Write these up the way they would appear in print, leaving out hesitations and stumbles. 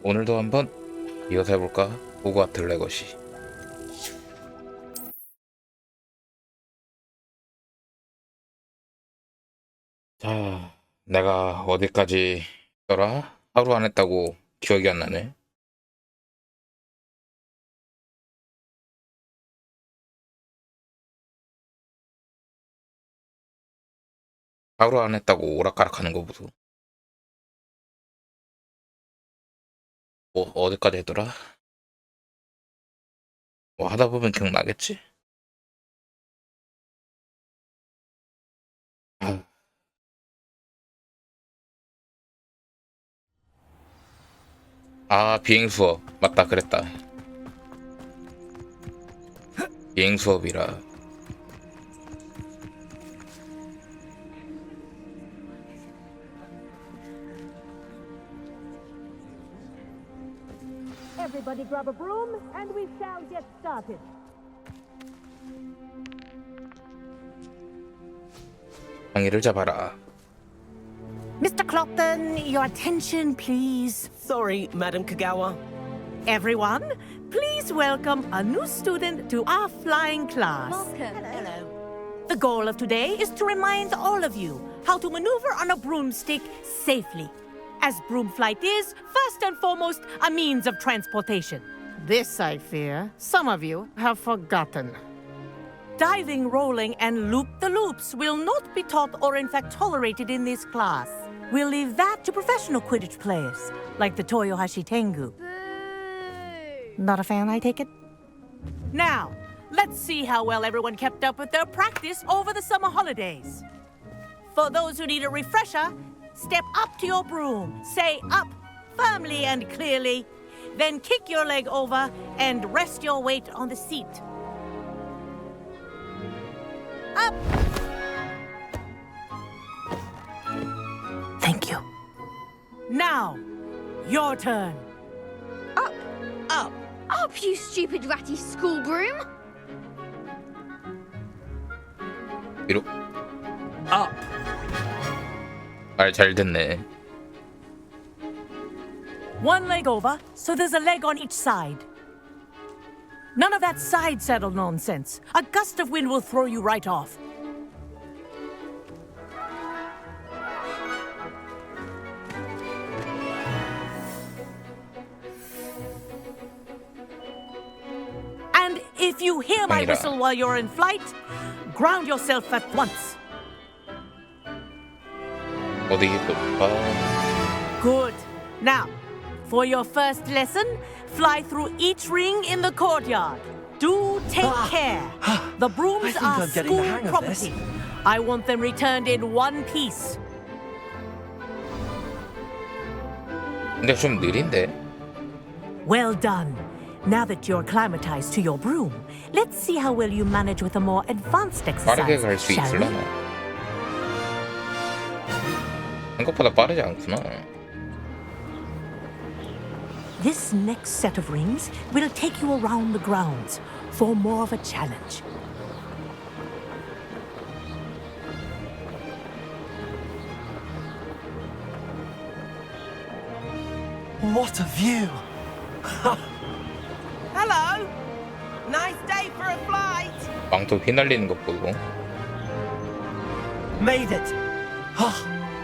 오늘도 한번 이어서 해볼까? 호그와트 레거시. 자, 내가 어디까지 했더라? 하루 안 했다고 기억이 안 나네. 하루 안 했다고 오락가락하는 거 보소. 어디까지 했더라? 뭐 하다 보면 기억나겠지? 아, 비행 수업. 맞다, 그랬다. 비행 수업이라. Everybody grab a broom and we shall get started. 방해를 잡아라. Mr. Clopton, your attention, please. Sorry, Madam Kagawa. Everyone, please welcome a new student to our flying class. Hello. The goal of today is to remind all of you how to maneuver on a broomstick safely, as broom flight is, first and foremost, a means of transportation. This, I fear, some of you have forgotten. Diving, rolling, and loop-the-loops will not be taught or in fact tolerated in this class. We'll leave that to professional Quidditch players, like the Toyohashi Tengu. Not a fan, I take it? Now, let's see how well everyone kept up with their practice over the summer holidays. For those who need a refresher, step up to your broom, say up firmly and clearly, then kick your leg over and rest your weight on the seat. Up! Thank you. Now, your turn. Up. Up, you stupid ratty school broom! 위로. Up. 말 잘 듣네. One leg over, so there's a leg on each side. None of that side saddle nonsense. A gust of wind will throw you right off. And if you hear my 아니라. whistle while you're in flight, ground yourself at once. 어디 볼까? Good. Now, for your first lesson, fly through each ring in the courtyard. Do take care. The brooms think are I'm getting the school hang of property. this. I want them returned in one piece. 근데 좀 느린데? Well done. Now that you're acclimatized to your broom, let's see how well you manage with a more advanced 빠르게 exercise, 갈 수 shall we? 있을라나? 생각보다 빠르지 않구나. This next set of rings will take you around the grounds for more of a challenge. What a view. Hello. Nice day for a flight. 망토 휘날리는 것 보고. Made it.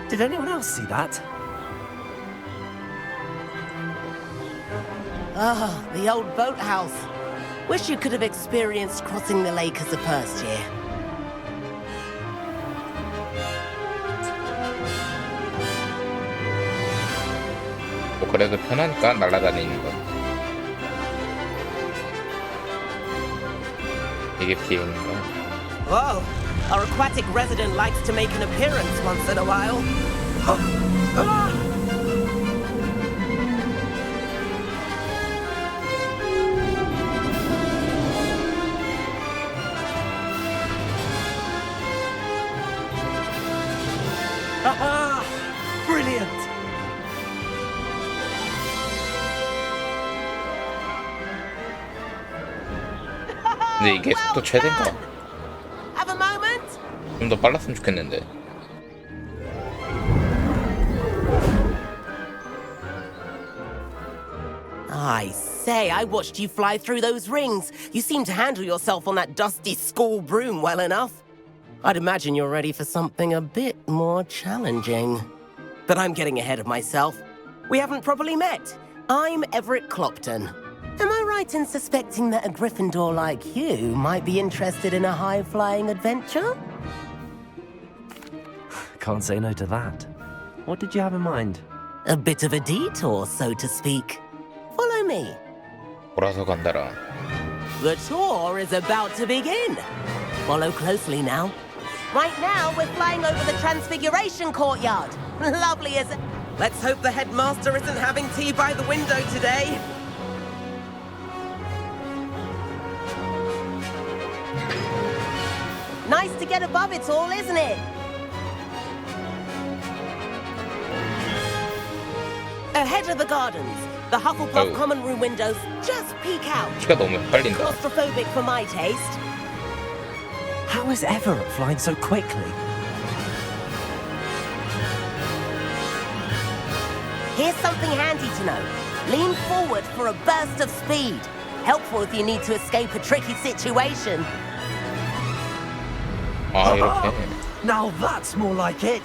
Did anyone else see that? Ah, the old boathouse. Wish you could have experienced crossing the lake as a first year. 뭐 그래도 편하니까 날아다니는 거. 이게 비행인가? Whoa, our aquatic resident likes to make an appearance once in a while. Haha! Brilliant. 근데 이게 속도 최대인가? Have a moment? 좀 더 빨랐으면 좋겠는데. I say, I watched you fly through those rings. You seem to handle yourself on that dusty school broom well enough. I'd imagine you're ready for something a bit more challenging. But I'm getting ahead of myself. We haven't properly met. I'm Everett Clopton. Am I right in suspecting that a Gryffindor like you might be interested in a high-flying adventure? Can't say no to that. What did you have in mind? A bit of a detour, so to speak. Follow me. 돌아서 간다라. The tour is about to begin. Follow closely now. Right now, we're flying over the Transfiguration Courtyard. Lovely, isn't it? Let's hope the headmaster isn't having tea by the window today. Nice to get above it all, isn't it? Ahead of the gardens, the Hufflepuff Oh. common room windows just peek out. 키가 너무 헷갈린다. Claustrophobic for my taste. How is Everett flying so quickly? Here's something handy to know. Lean forward for a burst of speed. Helpful if you need to escape a tricky situation. 아, 이렇게. Now that's more like it.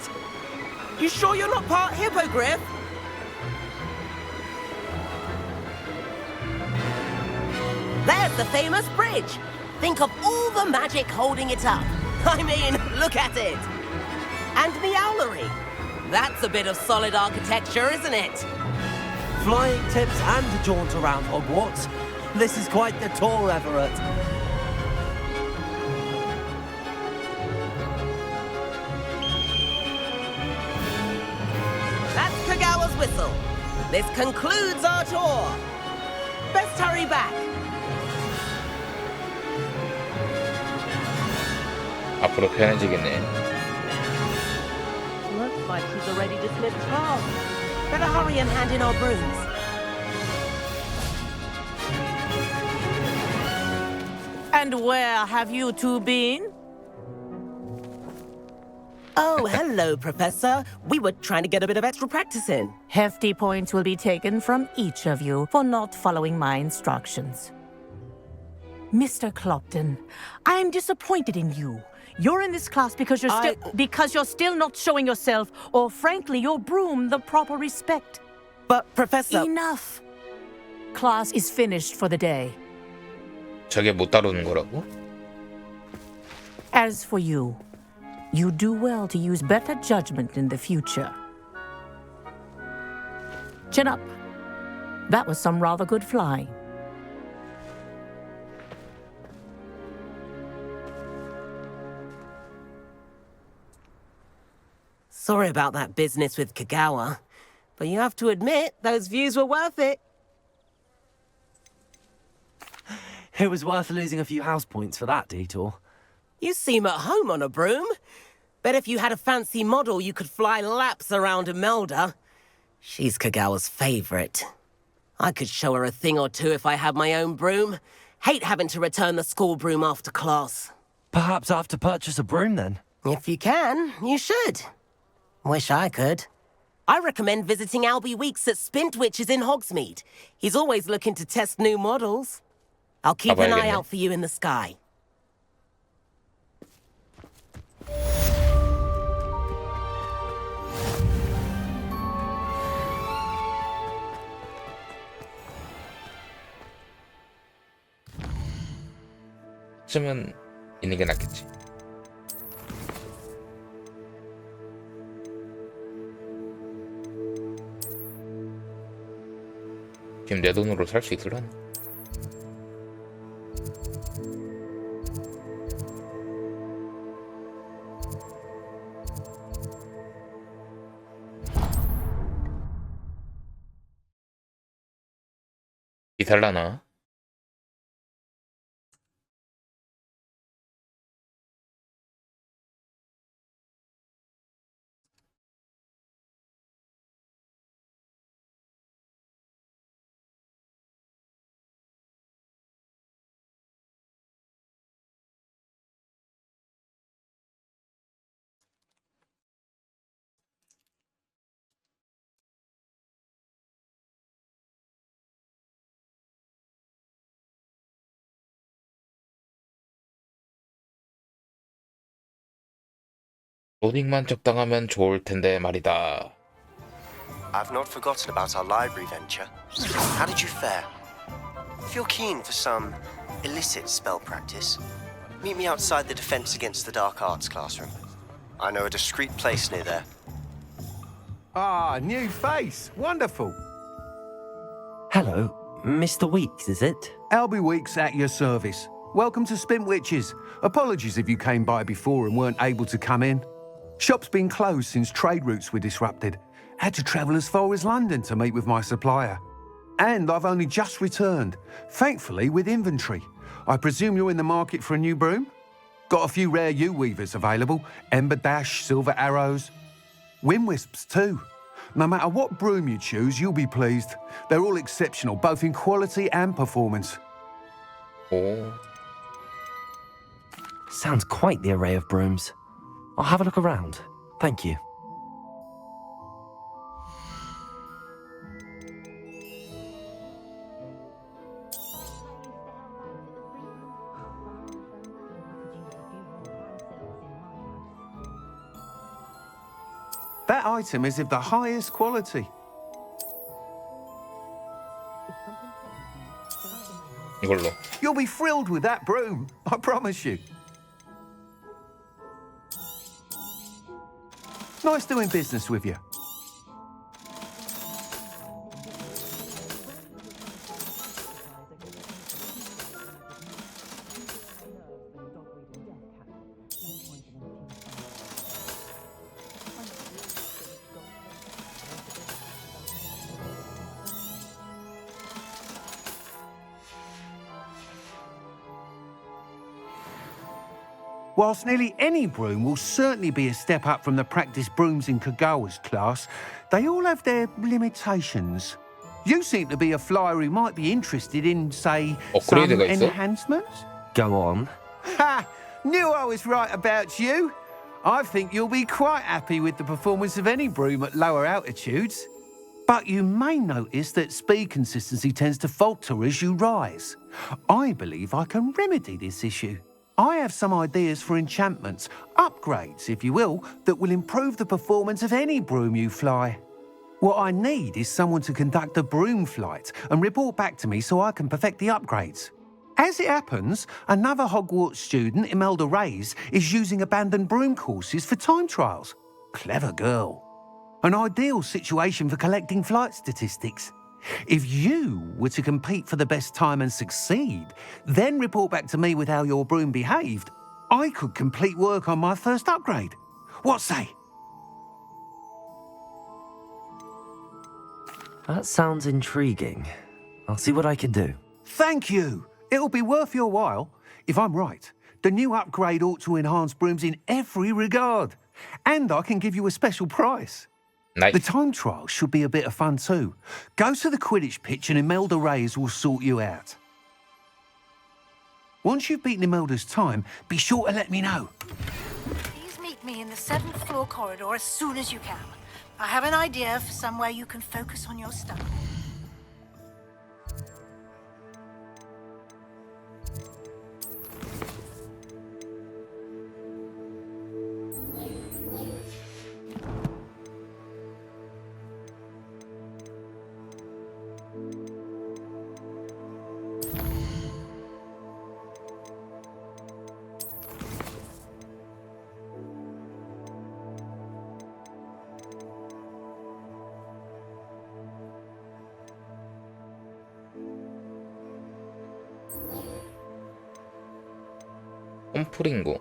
You sure you're not part hippogriff? There's the famous bridge. Think of all the magic holding it up. I mean, look at it. And the owlery. That's a bit of solid architecture, isn't it? Flying tips and a jaunt around Hogwarts. This is quite the tour, Everett. That's Kagawa's whistle. This concludes our tour. Best hurry back. 앞으로 편해지겠네. Looks like she's already dismissed class. Better hurry and hand in our brooms. And where have you two been? Oh, hello, Professor. We were trying to get a bit of extra practice in. Hefty points will be taken from each of you for not following my instructions. Mr. Clopton, I'm disappointed in you. You're in this class because you're still not showing yourself, or frankly, your broom the proper respect. But, Professor... Enough. Class is finished for the day. 저게 못 다루는 거라고? As for you, you do well to use better judgment in the future. Chin up. That was some rather good flying. Sorry about that business with Kagawa, but you have to admit, those views were worth it. It was worth losing a few house points for that detour. You seem at home on a broom. Bet if you had a fancy model, you could fly laps around Imelda. She's Kagawa's favorite. I could show her a thing or two if I had my own broom. Hate having to return the school broom after class. Perhaps I have to purchase a broom then. If you can, you should. Wish I could. I recommend visiting Albie Weeks at Spintwitches in Hogsmeade. He's always looking to test new models. I'll keep an eye out for you in the sky. 쯤은 있는 게 낫겠지. 지금 내 돈으로 살 수 있으려나? 이 살라나? 로딩만 적당하면 좋을 텐데 말이다. I've not forgotten about our library venture. How did you fare? If you're keen for some illicit spell practice, meet me outside the Defense Against the Dark Arts classroom. I know a discreet place near there. Ah, new face. Wonderful. Hello, Mr. Weeks, is it? Albie Weeks at your service. Welcome to Spint Witches. Apologies if you came by before and weren't able to come in. Shop's been closed since trade routes were disrupted. Had to travel as far as London to meet with my supplier. And I've only just returned, thankfully with inventory. I presume you're in the market for a new broom? Got a few rare yew-weavers available. Ember Dash, Silver Arrows. Wind Wisps too. No matter what broom you choose, you'll be pleased. They're all exceptional, both in quality and performance. 오, Sounds quite the array of brooms. I'll have a look around. Thank you. That item is of the highest quality. 이걸로. You'll be thrilled with that broom, I promise you. Nice doing business with you. Whilst nearly any broom will certainly be a step up from the practice brooms in Kagawa's class, they all have their limitations. You seem to be a flyer who might be interested in, say, some 업그레이드가 있어? enhancements? Go on. Ha! Knew I was right about you. I think you'll be quite happy with the performance of any broom at lower altitudes. But you may notice that speed consistency tends to falter as you rise. I believe I can remedy this issue. I have some ideas for enchantments, upgrades, if you will, that will improve the performance of any broom you fly. What I need is someone to conduct a broom flight and report back to me so I can perfect the upgrades. As it happens, another Hogwarts student, Imelda Reyes, is using abandoned broom courses for time trials. Clever girl. An ideal situation for collecting flight statistics. If you were to compete for the best time and succeed, then report back to me with how your broom behaved, I could complete work on my first upgrade. What say? That sounds intriguing. I'll see what I can do. Thank you. It'll be worth your while. If I'm right, the new upgrade ought to enhance brooms in every regard. And I can give you a special price. The 나이스. time trial should be a bit of fun too. Go to the Quidditch pitch and Imelda Reyes will sort you out. Once you've beaten Imelda's time, be sure to let me know. Please meet me in the 7th floor corridor as soon as you can. I have an idea for somewhere you can focus on your study. 홈프링구.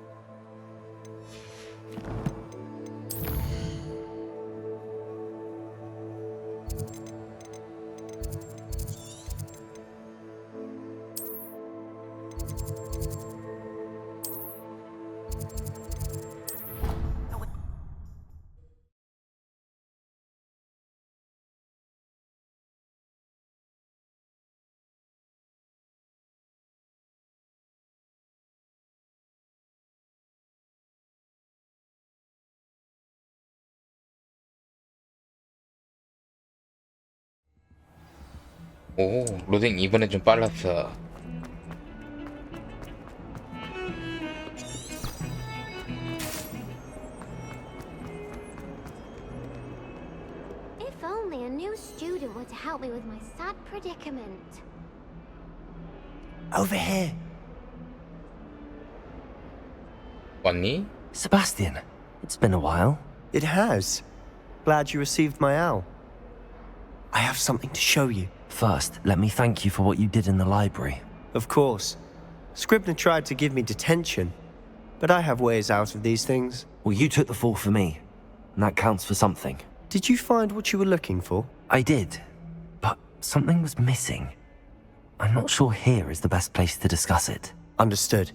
오, 로딩 이번에 좀 빨랐어. agent were to help me with my sad predicament. Over here. 왔니? Sebastian, it's been a while. It has. Glad you received my owl. I have something to show you. First, let me thank you for what you did in the library. Of course. Scribner tried to give me detention, but I have ways out of these things. Well, you took the fall for me, and that counts for something. Did you find what you were looking for? I did, but something was missing. I'm not sure here is the best place to discuss it. Understood.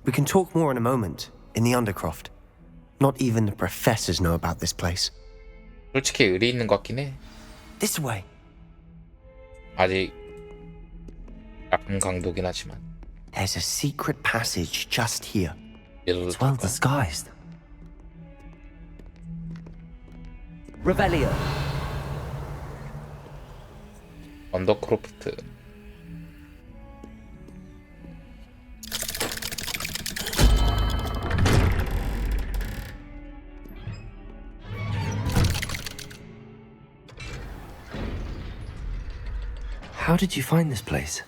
We can talk more in a moment, in the Undercroft. Not even the professors know about this place. 솔직히 의리 있는 것 같긴 해. This way. 아직 약한 강도긴 하지만. There's a secret passage just here. It's well disguised. Revelio. 언더크로프트. How did you find this place?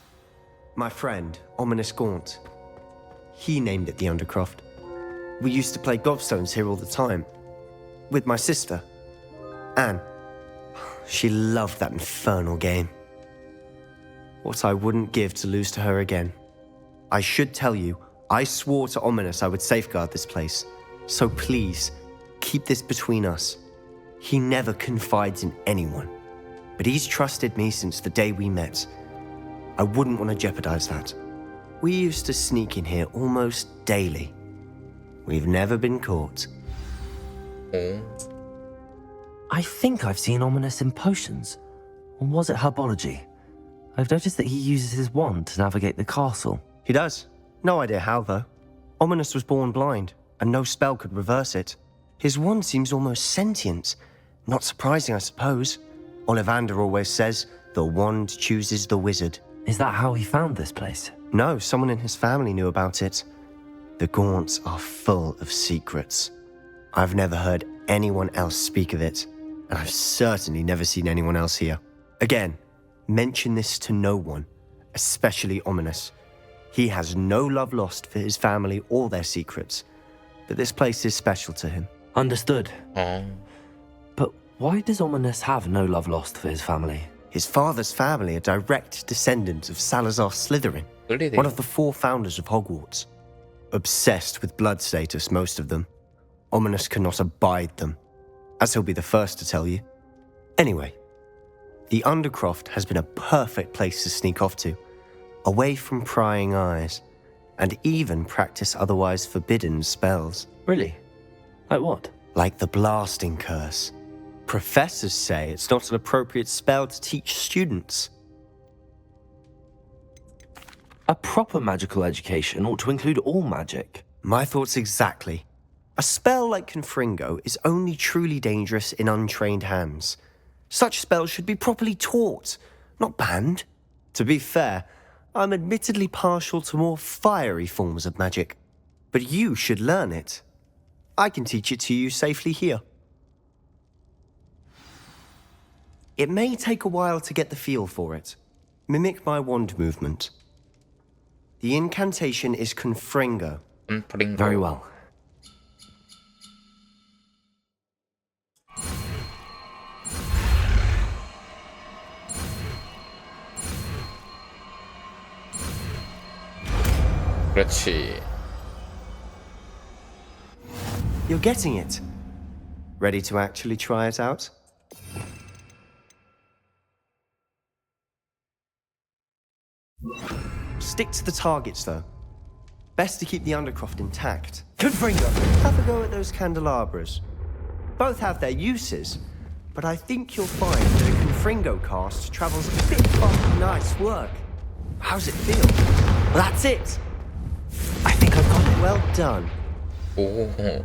My friend, Ominous Gaunt. He named it the Undercroft. We used to play gobstones here all the time. With my sister, Anne. She loved that infernal game. What I wouldn't give to lose to her again. I should tell you, I swore to Ominous I would safeguard this place. So please, keep this between us. He never confides in anyone. But he's trusted me since the day we met. I wouldn't want to jeopardize that. We used to sneak in here almost daily. We've never been caught. I think I've seen Ominous in potions. Or was it herbology? I've noticed that he uses his wand to navigate the castle. He does. No idea how, though. Ominous was born blind, and no spell could reverse it. His wand seems almost sentient. Not surprising, I suppose. Ollivander always says, the wand chooses the wizard. Is that how he found this place? No, someone in his family knew about it. The Gaunts are full of secrets. I've never heard anyone else speak of it, and I've certainly never seen anyone else here. Again, mention this to no one, especially Ominous. He has no love lost for his family or their secrets, but this place is special to him. Understood. 어. But why does Ominous have no love lost for his family? His father's family are direct descendants of Salazar Slytherin, 끌리네. one of the 4 founders of Hogwarts. Obsessed with blood status, most of them. Ominous cannot abide them, as he'll be the first to tell you. Anyway, the Undercroft has been a perfect place to sneak off to, away from prying eyes, and even practice otherwise forbidden spells. Really? Like what? Like the Blasting Curse. Professors say it's not an appropriate spell to teach students. A proper magical education ought to include all magic. My thoughts exactly. A spell like Confringo is only truly dangerous in untrained hands. Such spells should be properly taught, not banned. To be fair, I'm admittedly partial to more fiery forms of magic. But you should learn it. I can teach it to you safely here. It may take a while to get the feel for it. Mimic my wand movement. The incantation is Confringo. Very well. 그렇지. You're getting it. Ready to actually try it out? Stick to the targets, though. Best to keep the Undercroft intact. Confringo! Have a go at those candelabras. Both have their uses, but I think you'll find that a Confringo cast travels a bit faster. Nice work. How's it feel? Well, that's it. I think I've got it. Well done. 오,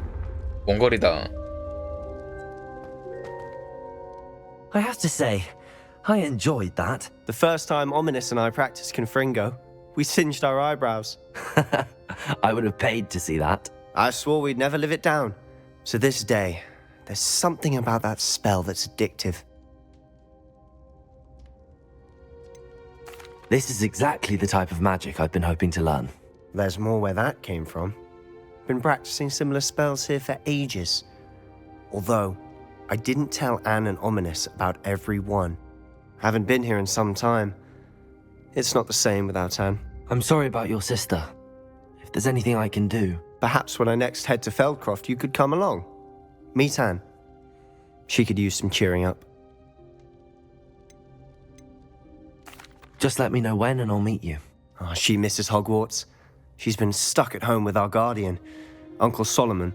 원거리다. I have to say, I enjoyed that. The first time Ominous and I practiced Confringo, we singed our eyebrows. I would have paid to see that. I swore we'd never live it down. To this day, there's something about that spell that's addictive. This is exactly the type of magic I've been hoping to learn. There's more where that came from. Been practicing similar spells here for ages. Although, I didn't tell Anne and Ominous about every one. Haven't been here in some time. It's not the same without Anne. I'm sorry about your sister. If there's anything I can do... Perhaps when I next head to Feldcroft, you could come along. Meet Anne. She could use some cheering up. Just let me know when and I'll meet you. Oh, she misses Hogwarts. She's been stuck at home with our guardian, Uncle Solomon.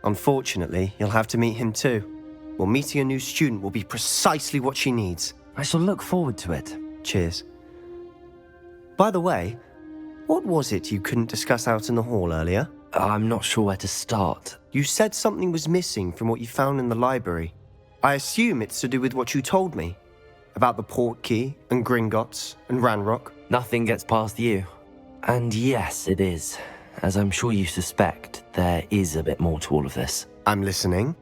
Unfortunately, you'll have to meet him too. Well, meeting a new student will be precisely what she needs. I shall look forward to it. Cheers. By the way, what was it you couldn't discuss out in the hall earlier? I'm not sure where to start. You said something was missing from what you found in the library. I assume it's to do with what you told me. About the Portkey and Gringotts and Ranrock. Nothing gets past you. And yes, it is. As I'm sure you suspect, there is a bit more to all of this. I'm listening.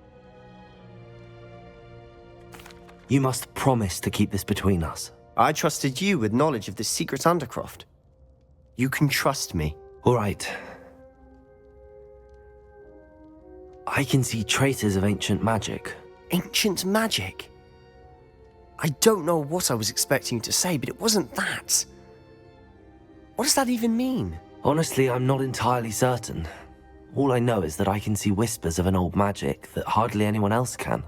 You must promise to keep this between us. I trusted you with knowledge of the secret Undercroft. You can trust me. All right. I can see traces of ancient magic. Ancient magic? I don't know what I was expecting you to say, but it wasn't that. What does that even mean? Honestly, I'm not entirely certain. All I know is that I can see whispers of an old magic that hardly anyone else can.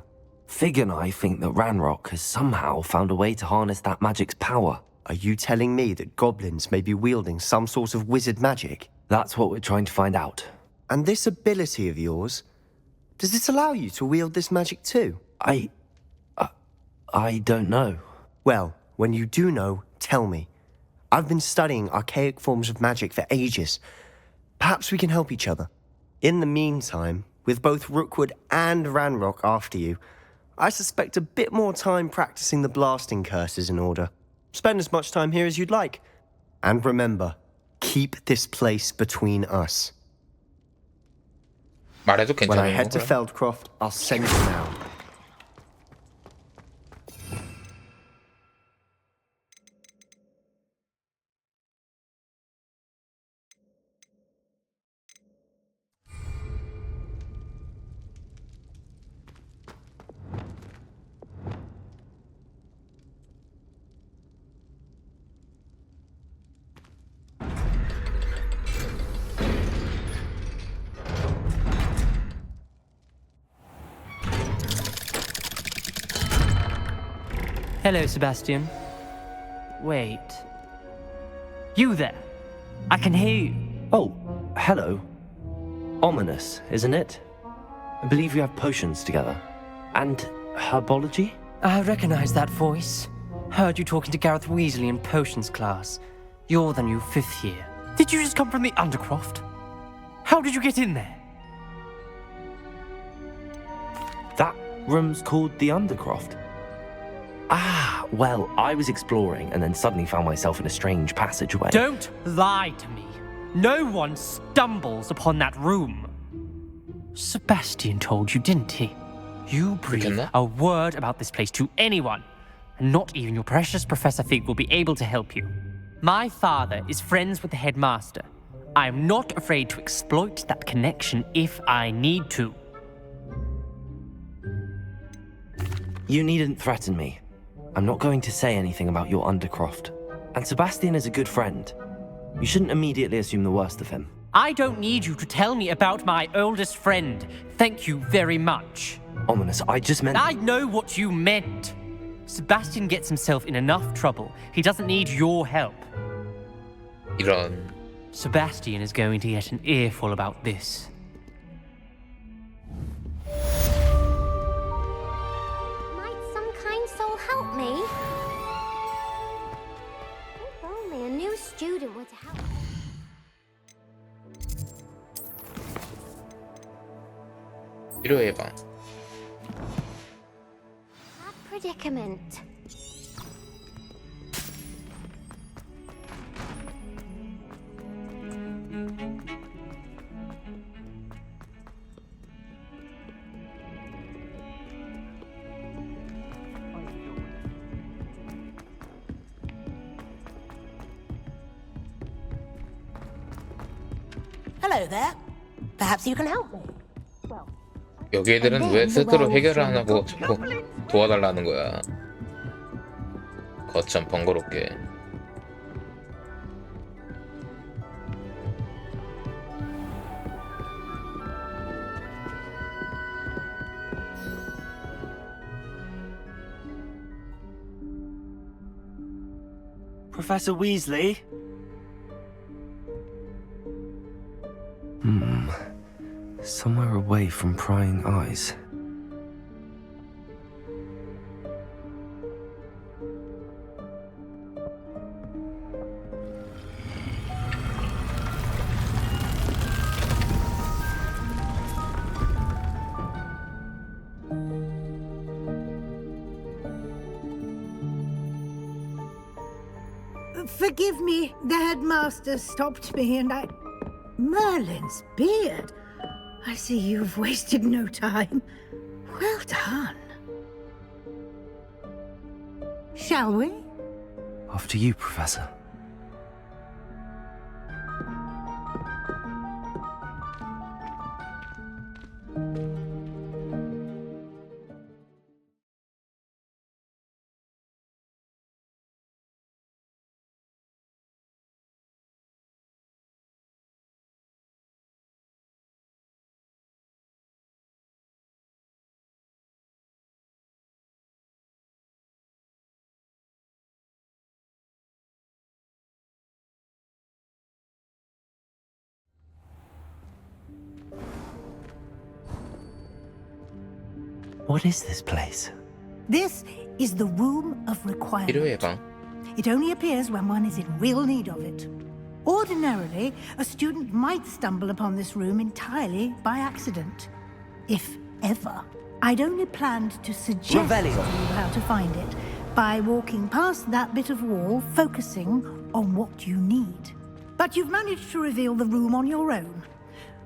Fig and I think that Ranrock has somehow found a way to harness that magic's power. Are you telling me that goblins may be wielding some sort of wizard magic? That's what we're trying to find out. And this ability of yours, does it allow you to wield this magic too? I don't know. Well, when you do know, tell me. I've been studying archaic forms of magic for ages. Perhaps we can help each other. In the meantime, with both Rookwood and Ranrock after you, I suspect a bit more time practicing the blasting curse is in order. Spend as much time here as you'd like. And remember, keep this place between us. 말해도 When I 괜찮은 head to 건가요? Feldcroft, I'll send you now. Hello, Sebastian. Wait. You there? I can hear you. Oh, hello. Ominous, isn't it? I believe we have potions together. And herbology? I recognize that voice. Heard you talking to Gareth Weasley in potions class. You're the new 5th year. Did you just come from the Undercroft? How did you get in there? That room's called the Undercroft. Ah, well, I was exploring and then suddenly found myself in a strange passageway. Don't lie to me. No one stumbles upon that room. Sebastian told you, didn't he? You breathe a word about this place to anyone, and not even your precious Professor Fig will be able to help you. My father is friends with the headmaster. I am not afraid to exploit that connection if I need to. You needn't threaten me. I'm not going to say anything about your Undercroft. And Sebastian is a good friend. You shouldn't immediately assume the worst of him. I don't need you to tell me about my oldest friend. Thank you very much. Ominous, I just meant... I know what you meant. Sebastian gets himself in enough trouble. He doesn't need your help. 이런. Sebastian is going to get an earful about this. Might some kind soul help me? If only a new student were to help. 필요 예방. Bad predicament. Hello there. Perhaps you can help me. 여기 애들은 왜 스스로 해결을 안 하고 자꾸 도와달라는 거야. 거참 번거롭게. Professor Weasley? Somewhere away from prying eyes. Forgive me, the headmaster stopped me and I... Merlin's beard. I see you've wasted no time. Well done. Shall we? After you, Professor. What is this place? This is the Room of Requirement. 필요해 방. It only appears when one is in real need of it. Ordinarily, a student might stumble upon this room entirely by accident. If ever. I'd only planned to suggest Revelio. to you how to find it by walking past that bit of wall, focusing on what you need. But you've managed to reveal the room on your own.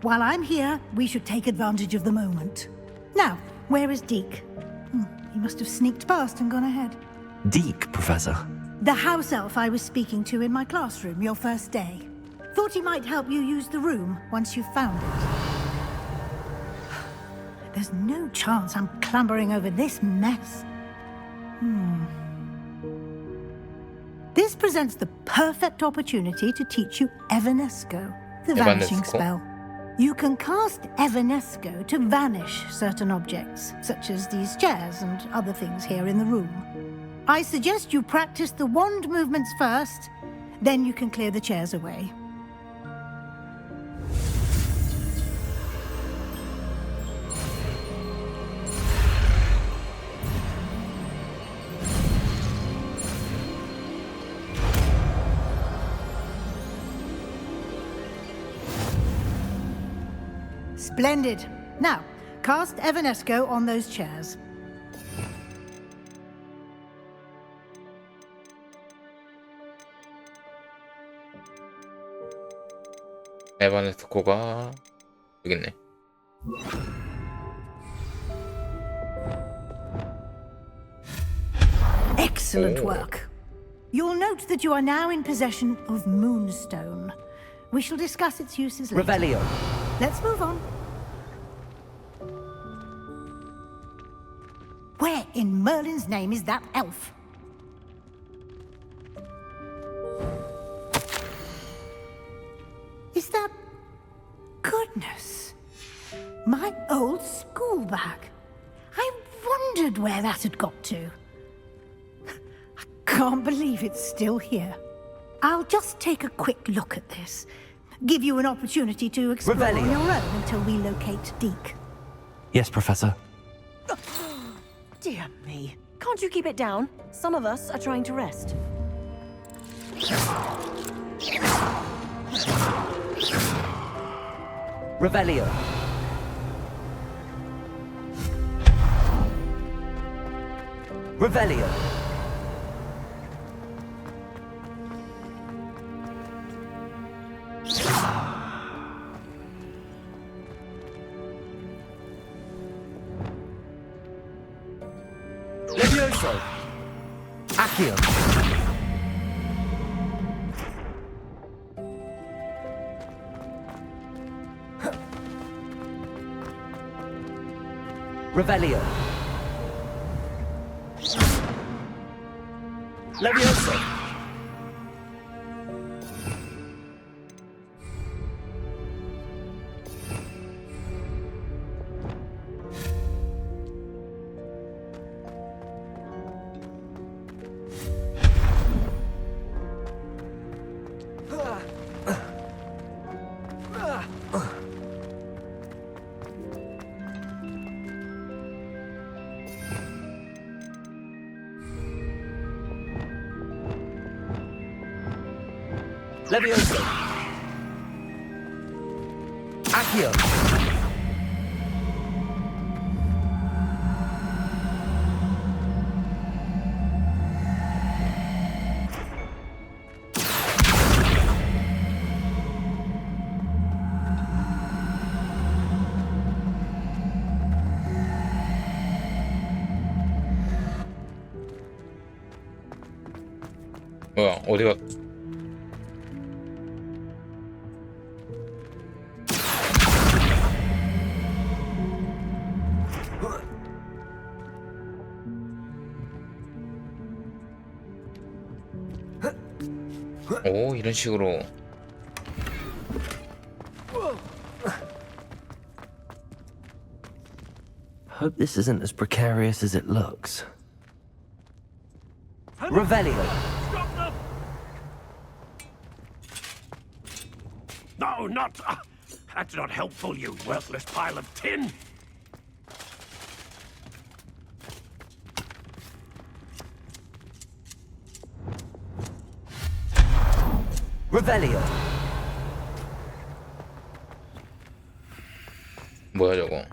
While I'm here, we should take advantage of the moment. Now, where is Deke? He must have sneaked past and gone ahead. Deke, Professor. The house elf I was speaking to in my classroom your first day. Thought he might help you use the room once you've found it. There's no chance I'm clambering over this mess. This presents the perfect opportunity to teach you Evanesco, the vanishing Evanesco? spell. You can cast Evanesco to vanish certain objects, such as these chairs and other things here in the room. I suggest you practice the wand movements first, then you can clear the chairs away. Splendid. Now, cast Evanesco on those chairs. 에바네스코가 여기 있네. Excellent work. You'll note that you are now in possession of Moonstone. We shall discuss its uses later. Revelio. Let's move on. Where in Merlin's name is that elf? Is that... Goodness. My old school bag. I wondered where that had got to. I can't believe it's still here. I'll just take a quick look at this. Give you an opportunity to explore on your own until we locate Deke. Yes, Professor. Dear me. Can't you keep it down? Some of us are trying to rest. Revelio. Revelio. Levioso. Accio. Revelio. Levioso. Levioso. Accio. 뭐야, 어디가? 오, 이런 식으로. Hope this isn't as precarious as it looks. Revelio. Stop them! No, not... that's not helpful, you worthless pile of tin! Revelio. 뭐야 저거?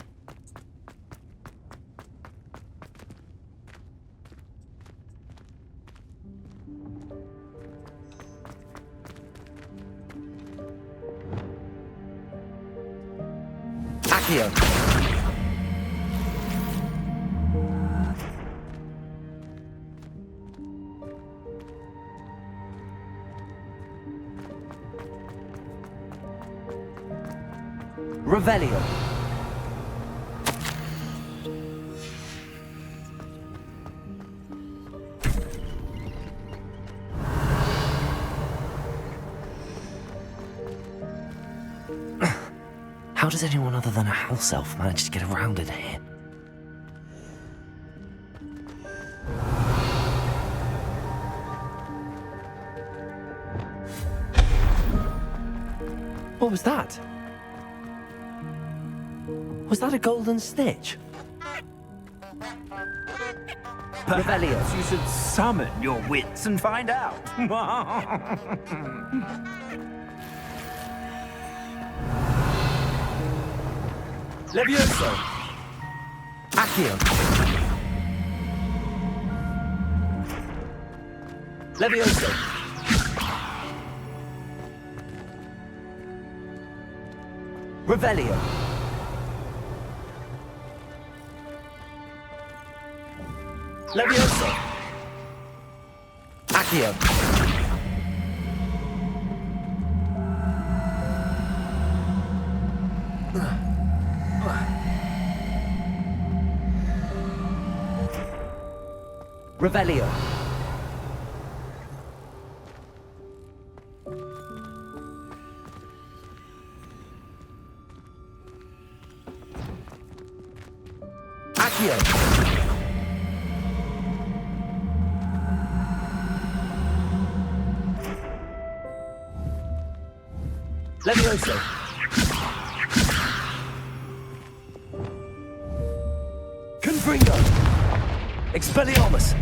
Accio. Revelio. How does anyone other than a house elf manage to get around in here? What was that? Was that a golden snitch? Perhaps you should summon your wits and find out. Levioso. Accio. Levioso. Revelio. Levioso. Accio. Revelio. Accio. Levioso. Confringo. Expelliarmus.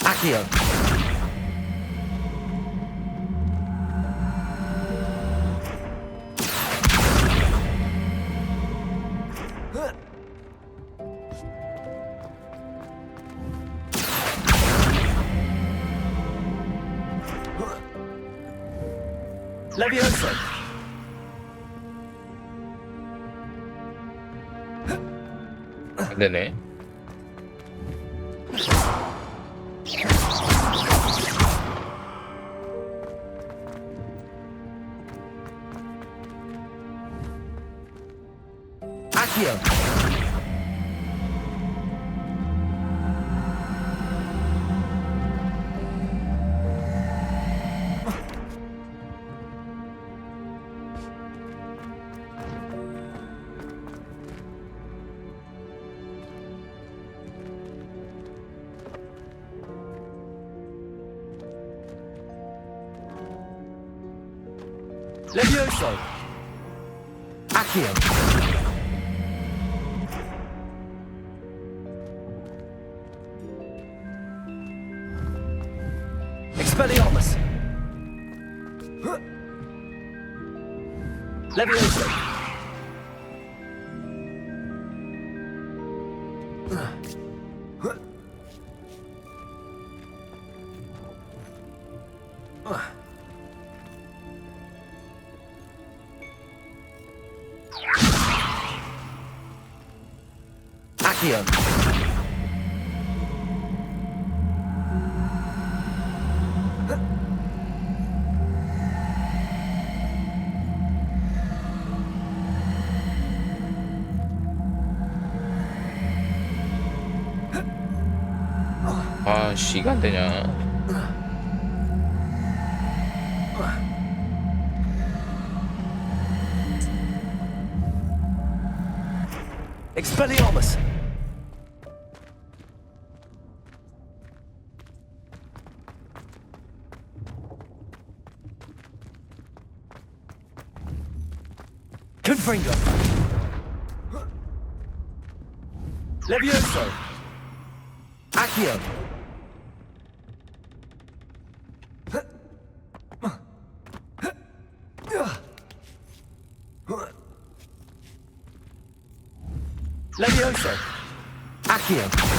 Accio. Levioso. 안 되네. Levioso. Accio. Expelliarmus. Levioso. Accio. 아, 시간 되냐? Expelliarmus. Confringo. Levioso. Accio. Levioso. Accio.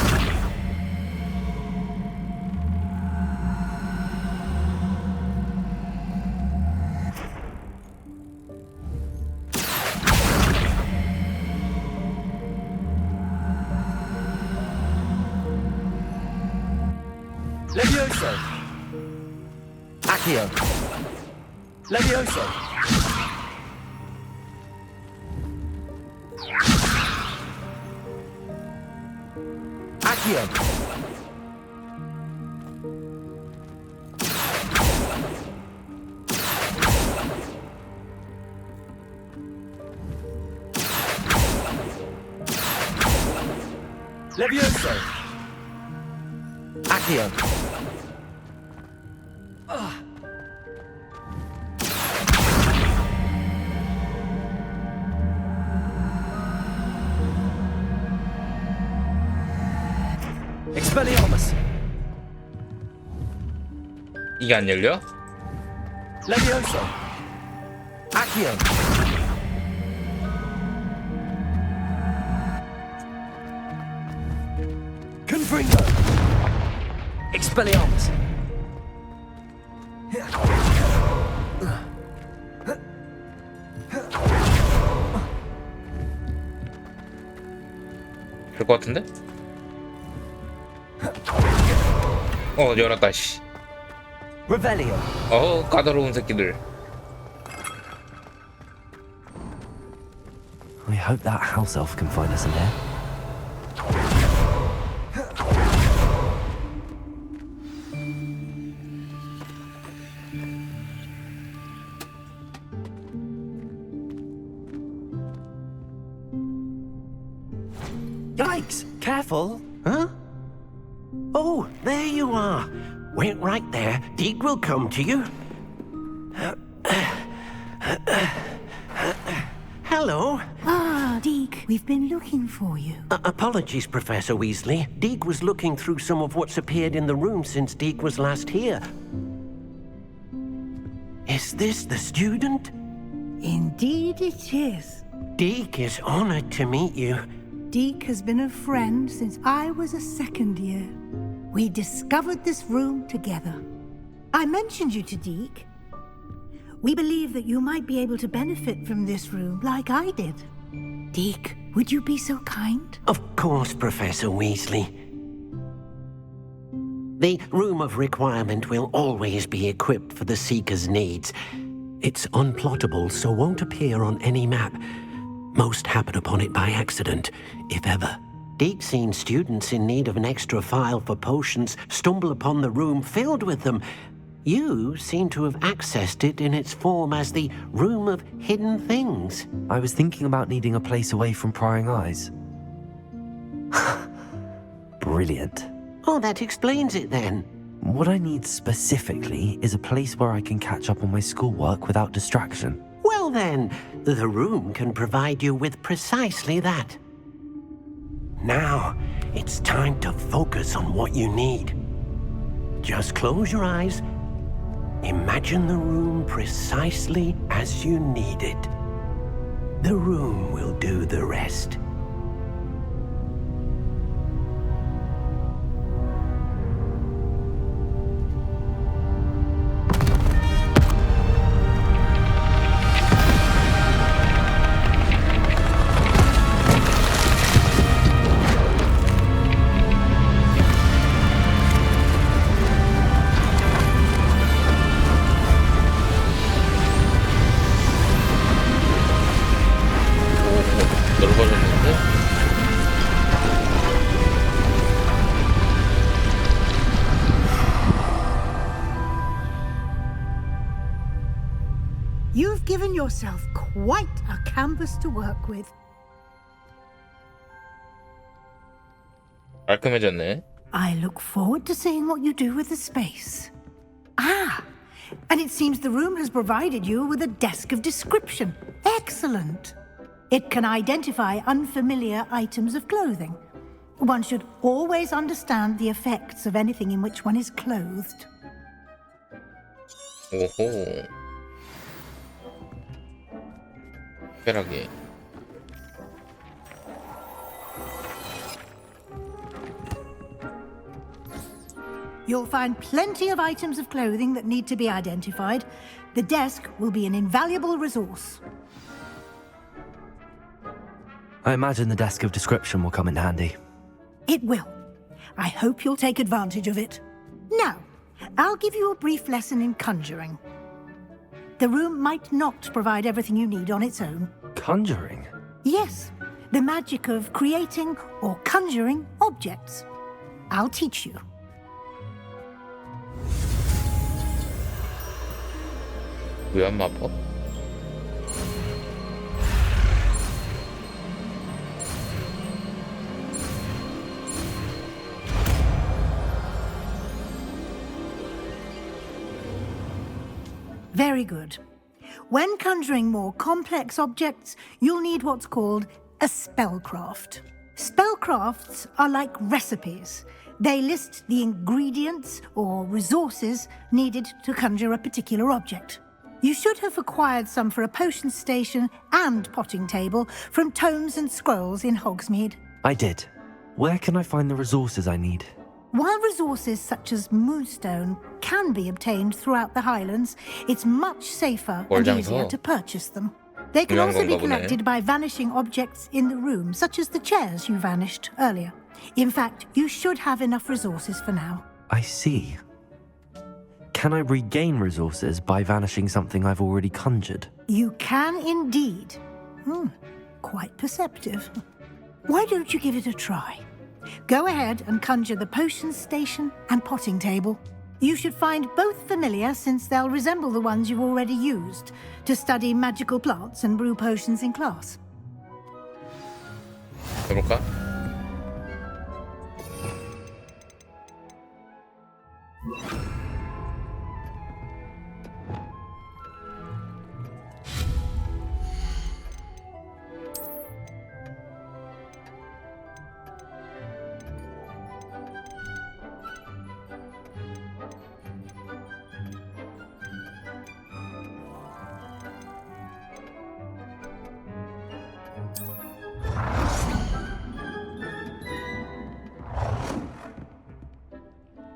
Levioso. Accio. Levioso. Accio. Levioso. Accio. Expelliarmus. 이게 안 열려? Levioso. Accio. Confringo. Expelliarmus. 될 것 같은데? 열었다, 씨. Revelio. 까다로운 새끼들. I hope that house elf can find us in there. Yikes! Careful! Huh? Oh, there you are. Wait right there. Deke will come to you. Hello. Ah, Deke, we've been looking for you. Apologies, Professor Weasley. Deke was looking through some of what's appeared in the room since Deke was last here. Is this the student? Indeed it is. Deke is honored to meet you. Deke has been a friend since I was a second year. We discovered this room together. I mentioned you to Deke. We believe that you might be able to benefit from this room like I did. Deke, would you be so kind? Of course, Professor Weasley. The Room of Requirement will always be equipped for the Seeker's needs. It's unplottable, so won't appear on any map. Most happen upon it by accident, if ever. Deke's seen students in need of an extra file for potions stumble upon the room filled with them. You seem to have accessed it in its form as the Room of Hidden Things. I was thinking about needing a place away from prying eyes. Brilliant. Oh, that explains it then. What I need specifically is a place where I can catch up on my schoolwork without distraction. Well then, the room can provide you with precisely that. Now, it's time to focus on what you need. Just close your eyes. Imagine the room precisely as you need it. The room will do the rest. 넓어졌는데? You've given yourself quite a canvas to work with. 깔끔해졌네. I look forward to seeing what you do with the space. Ah, and it seems the room has provided you with a desk of description. Excellent. It can identify unfamiliar items of clothing. One should always understand the effects of anything in which one is clothed. 오호. 특별하게. You'll find plenty of items of clothing that need to be identified. The desk will be an invaluable resource. I imagine the desk of description will come in handy. It will. I hope you'll take advantage of it. Now, I'll give you a brief lesson in conjuring. The room might not provide everything you need on its own. Conjuring? Yes, the magic of creating or conjuring objects. I'll teach you. 위안 마법? Very good. When conjuring more complex objects, you'll need what's called a spellcraft. Spellcrafts are like recipes. They list the ingredients or resources needed to conjure a particular object. You should have acquired some for a potion station and potting table from tomes and scrolls in Hogsmeade. I did. Where can I find the resources I need? While resources such as moonstone can be obtained throughout the Highlands, it's much safer and easier to purchase them. They can also be collected by vanishing objects in the room, such as the chairs you vanished earlier. In fact, you should have enough resources for now. I see. Can I regain resources by vanishing something I've already conjured? You can indeed. Quite perceptive. Why don't you give it a try? Go ahead and conjure the potion station and potting table. You should find both familiar, since they'll resemble the ones you've already used to study magical plants and brew potions in class. 해볼까?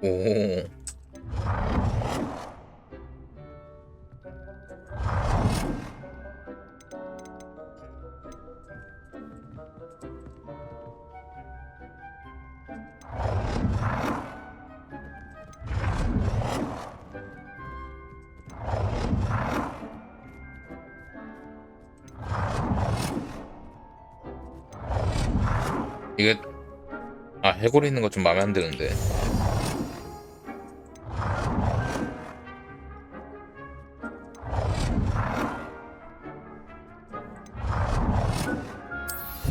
오. 이게 해골 있는 거 좀 마음에 안 드는데.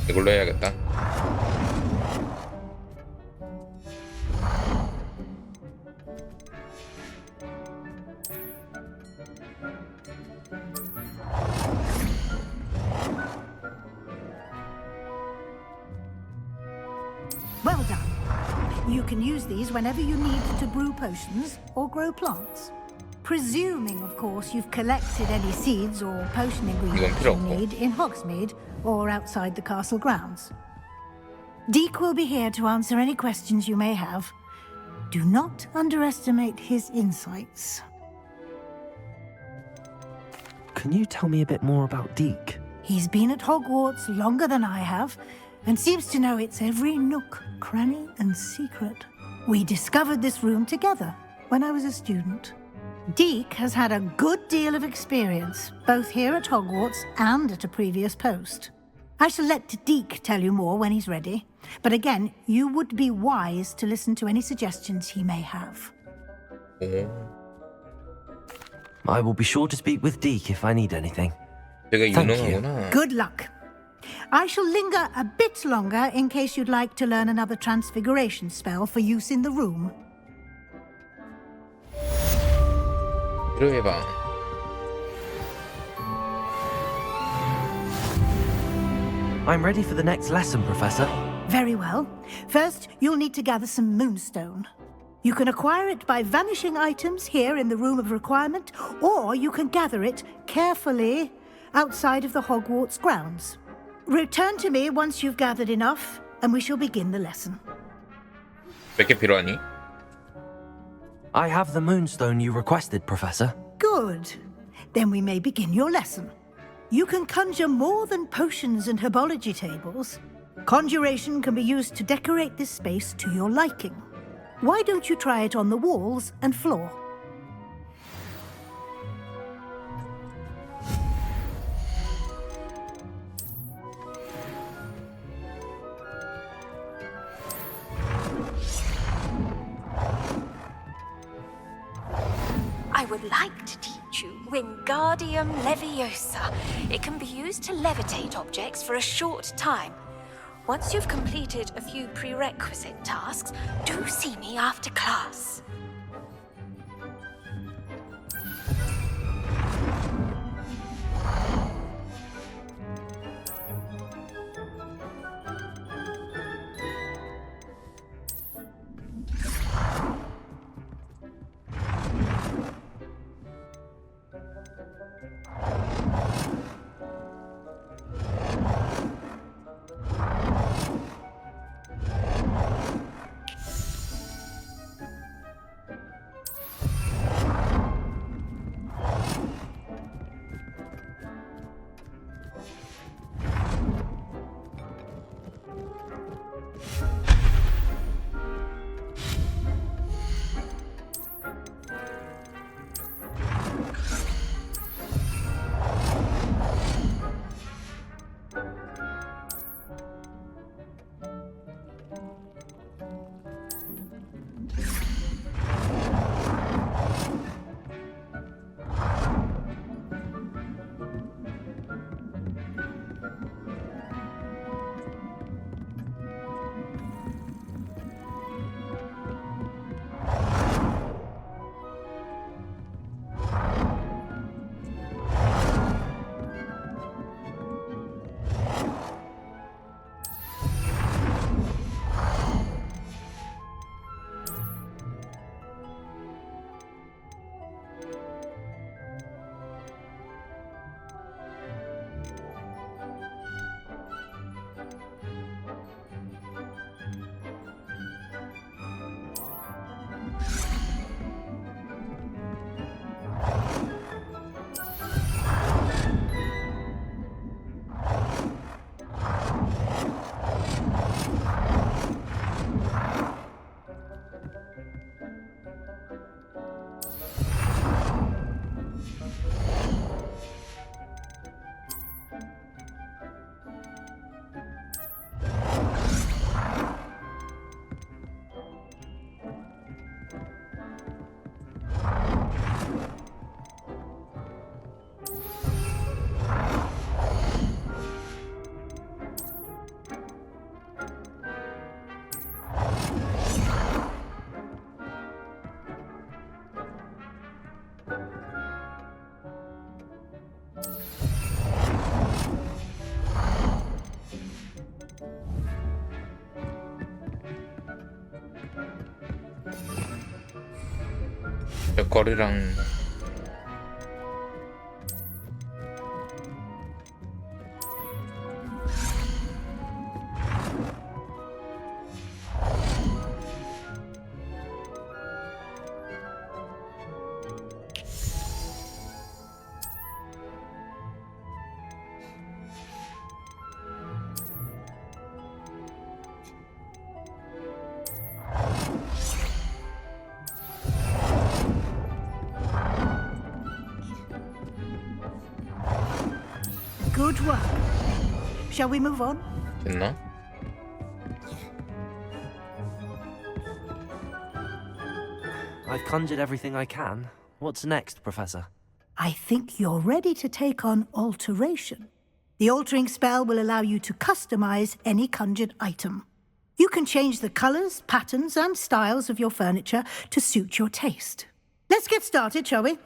이걸로 해야겠다. You can use these whenever you need to brew potions or grow plants. Presuming, of course, you've collected any seeds or potion ingredients you need in Hogsmeade or outside the castle grounds. Deek will be here to answer any questions you may have. Do not underestimate his insights. Can you tell me a bit more about Deek? He's been at Hogwarts longer than I have, and seems to know its every nook, cranny, and secret. We discovered this room together when I was a student. Deek has had a good deal of experience, both here at Hogwarts and at a previous post. I shall let Deek tell you more when he's ready, but again, you would be wise to listen to any suggestions he may have. I will be sure to speak with Deek if I need anything. 되게 Thank 유능하구나. you. Good luck. I shall linger a bit longer in case you'd like to learn another transfiguration spell for use in the room. 이름의 방. I'm ready for the next lesson, Professor. Very well. First, you'll need to gather some moonstone. You can acquire it by vanishing items here in the Room of Requirement, or you can gather it carefully outside of the Hogwarts grounds. Return to me once you've gathered enough, and we shall begin the lesson. 몇 개 필요하니? I have the moonstone you requested, Professor. Good. Then we may begin your lesson. You can conjure more than potions and herbology tables. Conjuration can be used to decorate this space to your liking. Why don't you try it on the walls and floor? I would like to teach you Wingardium Leviosa. It can be used to levitate objects for a short time. Once you've completed a few prerequisite tasks, do see me after class. 벽걸이랑 Good work. Shall we move on? 됐나? I've conjured everything I can. What's next, Professor? I think you're ready to take on alteration. The altering spell will allow you to customize any conjured item. You can change the colors, patterns, and styles of your furniture to suit your taste. Let's get started, shall we?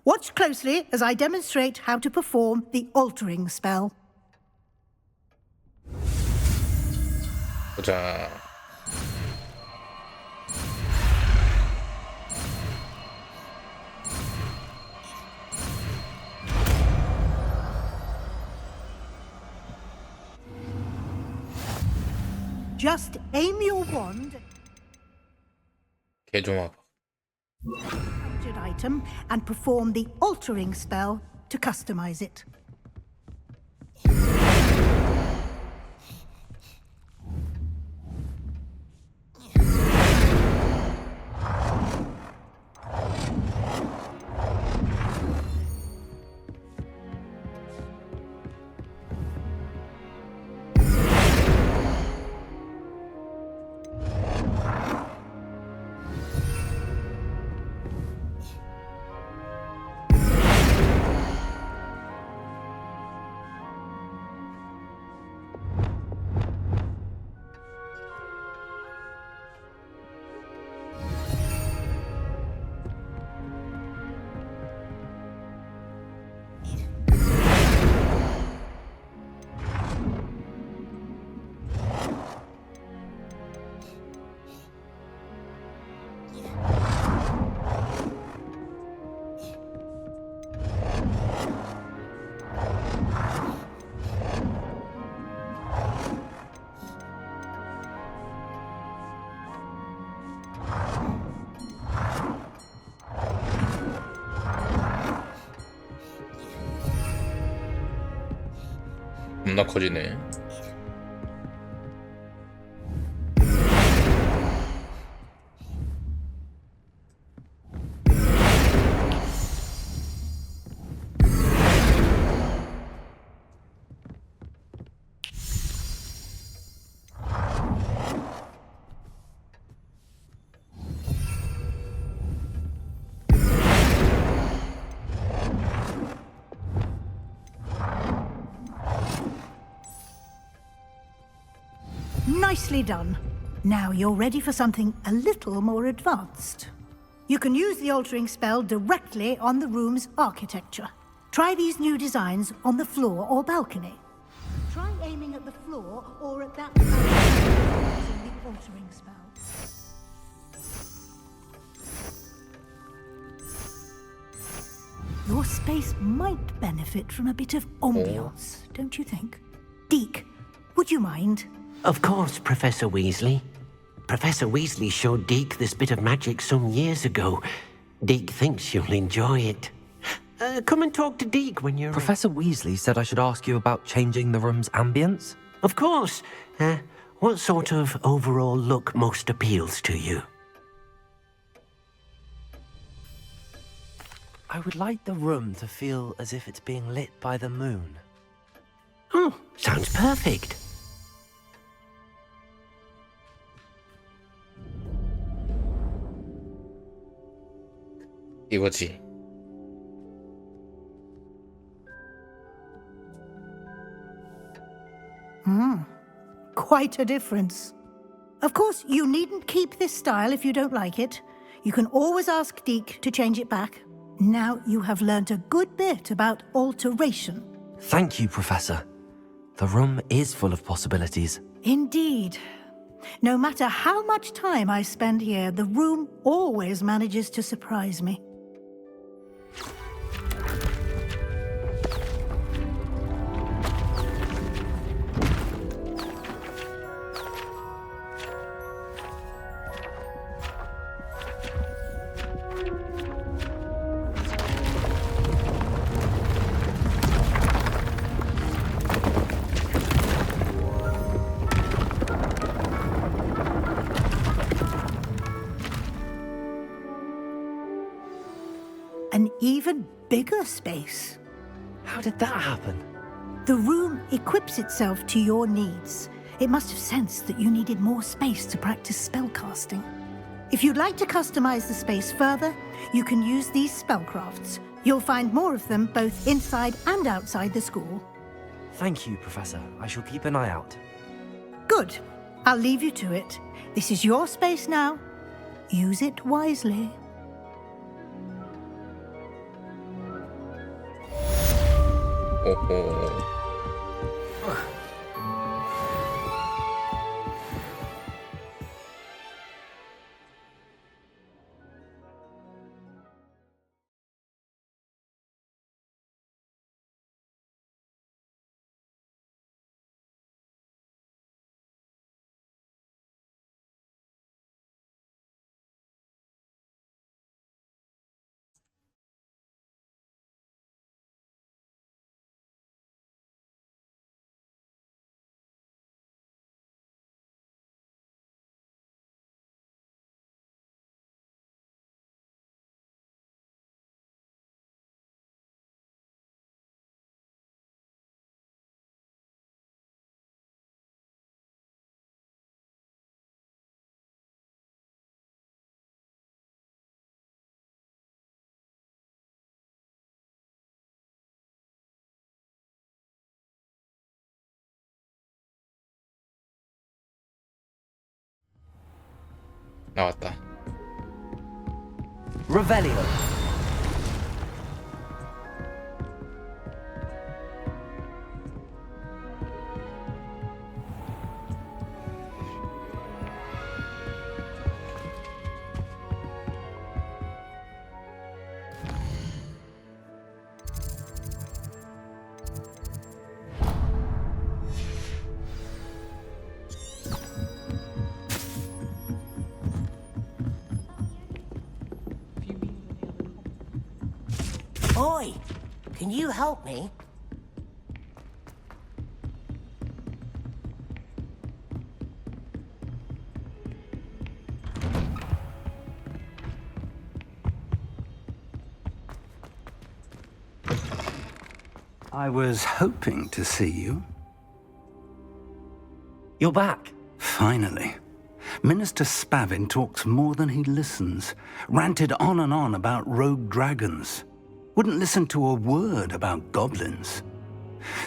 Watch closely as I demonstrate how to perform the altering spell. 보자. Just aim your wand 개조막. at the conjured item and perform the altering spell to customize it. 겁나 커지네. Nicely done. Now you're ready for something a little more advanced. You can use the altering spell directly on the room's architecture. Try these new designs on the floor or balcony. Try aiming at the floor or at that balcony using the altering spell. Your space might benefit from a bit of ambiance, don't you think? Deke, would you mind? Of course, Professor Weasley. Professor Weasley showed Deke this bit of magic some years ago. Deke thinks you'll enjoy it. Come and talk to Deke when you're... Professor Weasley said I should ask you about changing the room's ambience? Of course. What sort of overall look most appeals to you? I would like the room to feel as if it's being lit by the moon. Oh, sounds perfect. 이거지. Quite a difference. Of course, you needn't keep this style if you don't like it. You can always ask Deke to change it back. Now you have learnt a good bit about alteration. Thank you, Professor. The room is full of possibilities. Indeed. No matter how much time I spend here, the room always manages to surprise me. An even bigger space. How did that happen? The room equips itself to your needs. It must have sensed that you needed more space to practice spellcasting. If you'd like to customize the space further, you can use these spellcrafts. You'll find more of them both inside and outside the school. Thank you, Professor. I shall keep an eye out. Good. I'll leave you to it. This is your space now. Use it wisely. 나왔다. Revelio. Oi! Can you help me? I was hoping to see you. You're back. Finally. Minister Spavin talks more than he listens. Ranted on and on about rogue dragons. Wouldn't listen to a word about goblins.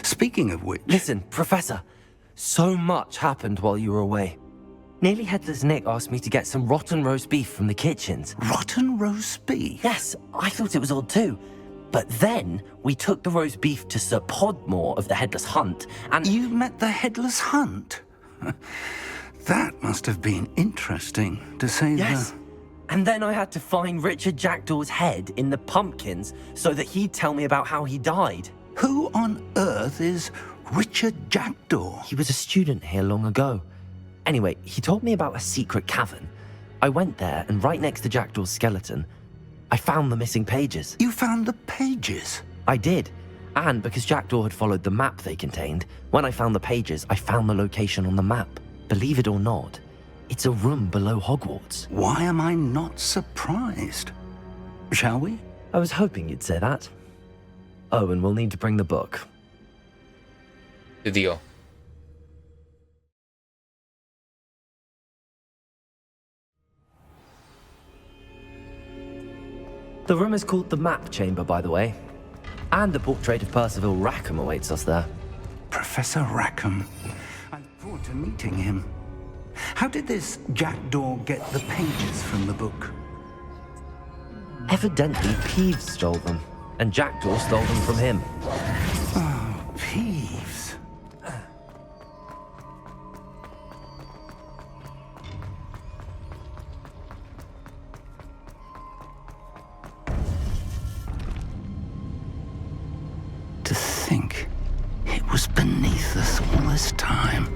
Speaking of which... Listen, Professor. So much happened while you were away. Nearly Headless Nick asked me to get some rotten roast beef from the kitchens. Rotten roast beef? Yes, I thought it was odd too. But then we took the roast beef to Sir Podmore of the Headless Hunt, and... You met the Headless Hunt? That must have been interesting, to say Yes. the... And then I had to find Richard Jackdaw's head in the pumpkins so that he'd tell me about how he died. Who on earth is Richard Jackdaw? He was a student here long ago. Anyway, he told me about a secret cavern. I went there, and right next to Jackdaw's skeleton, I found the missing pages. You found the pages? I did. And because Jackdaw had followed the map they contained, when I found the pages, I found the location on the map. Believe it or not, it's a room below Hogwarts. Why am I not surprised? Shall we? I was hoping you'd say that. Oh, and we'll need to bring the book. 드디어. The room is called the Map Chamber, by the way. And the portrait of Percival Rackham awaits us there. Professor Rackham. I look forward to meeting him. How did this Jackdaw get the pages from the book? Evidently, Peeves stole them, and Jackdaw stole them from him. Oh, Peeves. endless time.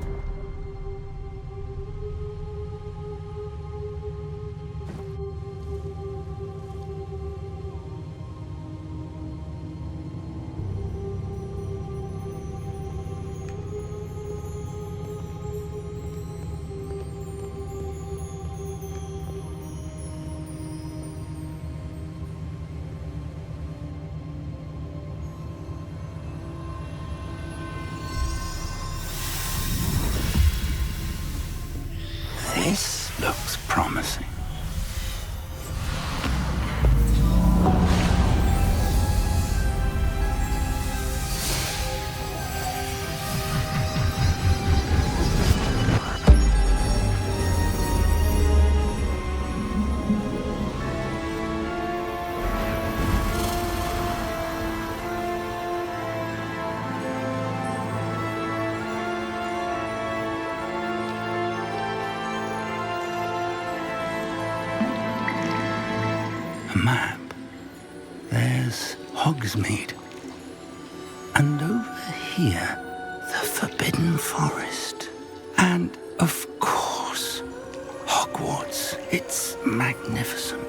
This looks promising. Map. There's Hogsmeade. And over here, the Forbidden Forest. And, of course, Hogwarts. It's magnificent.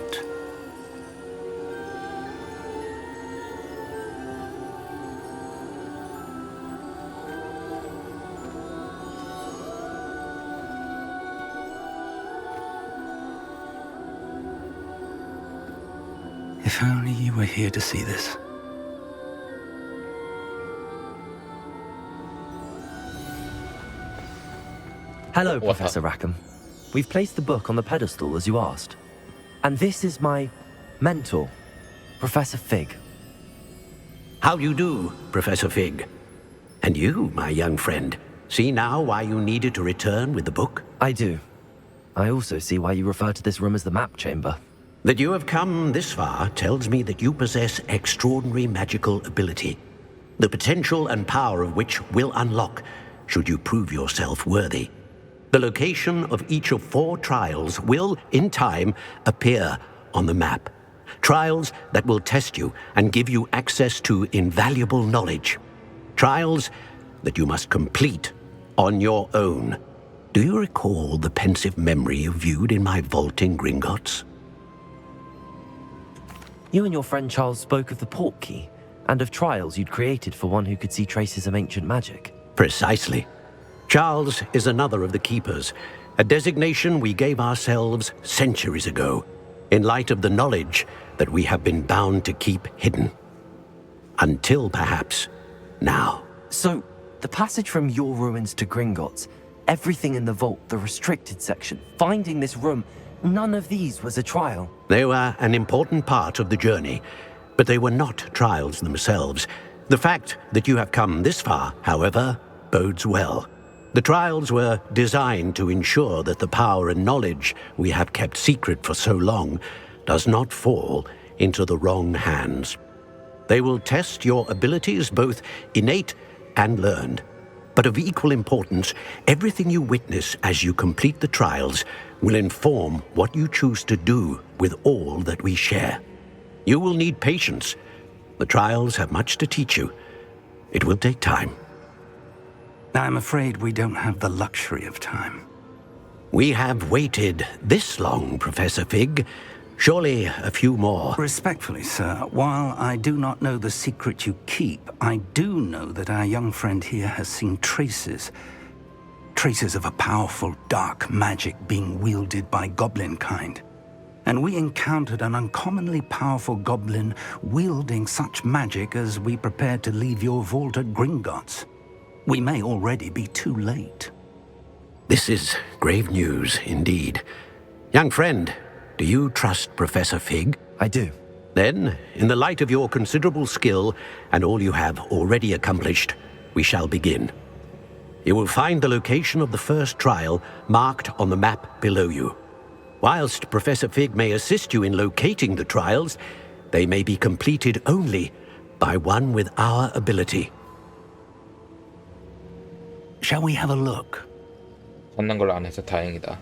If only you were here to see this. Hello, Professor Rackham. We've placed the book on the pedestal as you asked. And this is my mentor, Professor Fig. How do you do, Professor Fig? And you, my young friend, see now why you needed to return with the book? I do. I also see why you refer to this room as the map chamber. That you have come this far tells me that you possess extraordinary magical ability, the potential and power of which will unlock should you prove yourself worthy. The location of each of 4 trials will, in time, appear on the map. Trials that will test you and give you access to invaluable knowledge. Trials that you must complete on your own. Do you recall the pensive memory you viewed in my vault in Gringotts? You and your friend Charles spoke of the portkey and of trials you'd created for one who could see traces of ancient magic. Precisely. Charles is another of the Keepers, a designation we gave ourselves centuries ago, in light of the knowledge that we have been bound to keep hidden. Until perhaps now. So, the passage from your ruins to Gringotts, everything in the vault, the restricted section, finding this room, none of these was a trial. They were an important part of the journey, but they were not trials themselves. The fact that you have come this far, however, bodes well. The trials were designed to ensure that the power and knowledge we have kept secret for so long does not fall into the wrong hands. They will test your abilities, both innate and learned. But of equal importance, everything you witness as you complete the trials will inform what you choose to do with all that we share. You will need patience. The trials have much to teach you. It will take time. I'm afraid we don't have the luxury of time. We have waited this long, Professor Fig. Surely a few more. Respectfully, sir, while I do not know the secret you keep, I do know that our young friend here has seen traces of a powerful dark magic being wielded by goblin kind. And we encountered an uncommonly powerful goblin wielding such magic as we prepared to leave your vault at Gringotts. We may already be too late. This is grave news indeed. Young friend, do you trust Professor Fig? I do. Then, in the light of your considerable skill and all you have already accomplished, we shall begin. You will find the location of the first trial marked on the map below you. Whilst Professor Fig may assist you in locating the trials, they may be completed only by one with our ability. Shall we have a look? 찾는 걸 안 해서 다행이다.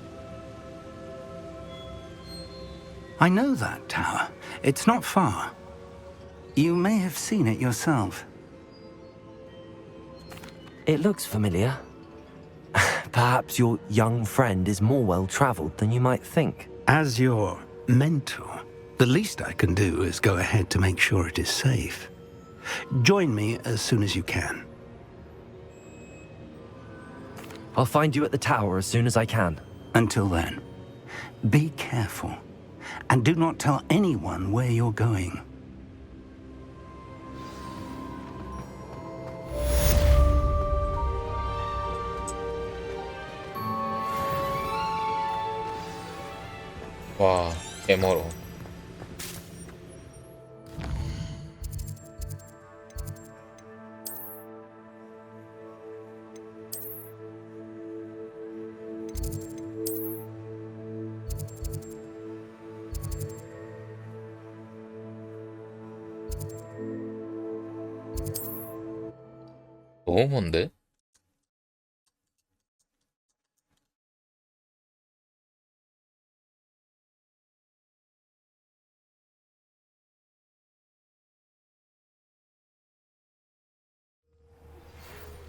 I know that tower. It's not far. You may have seen it yourself. It looks familiar. Perhaps your young friend is more well-traveled than you might think. As your mentor, the least I can do is go ahead to make sure it is safe. Join me as soon as you can. I'll find you at the tower as soon as I can. Until then, be careful, and do not tell anyone where you're going. 와, 개멀어. 너무 먼데?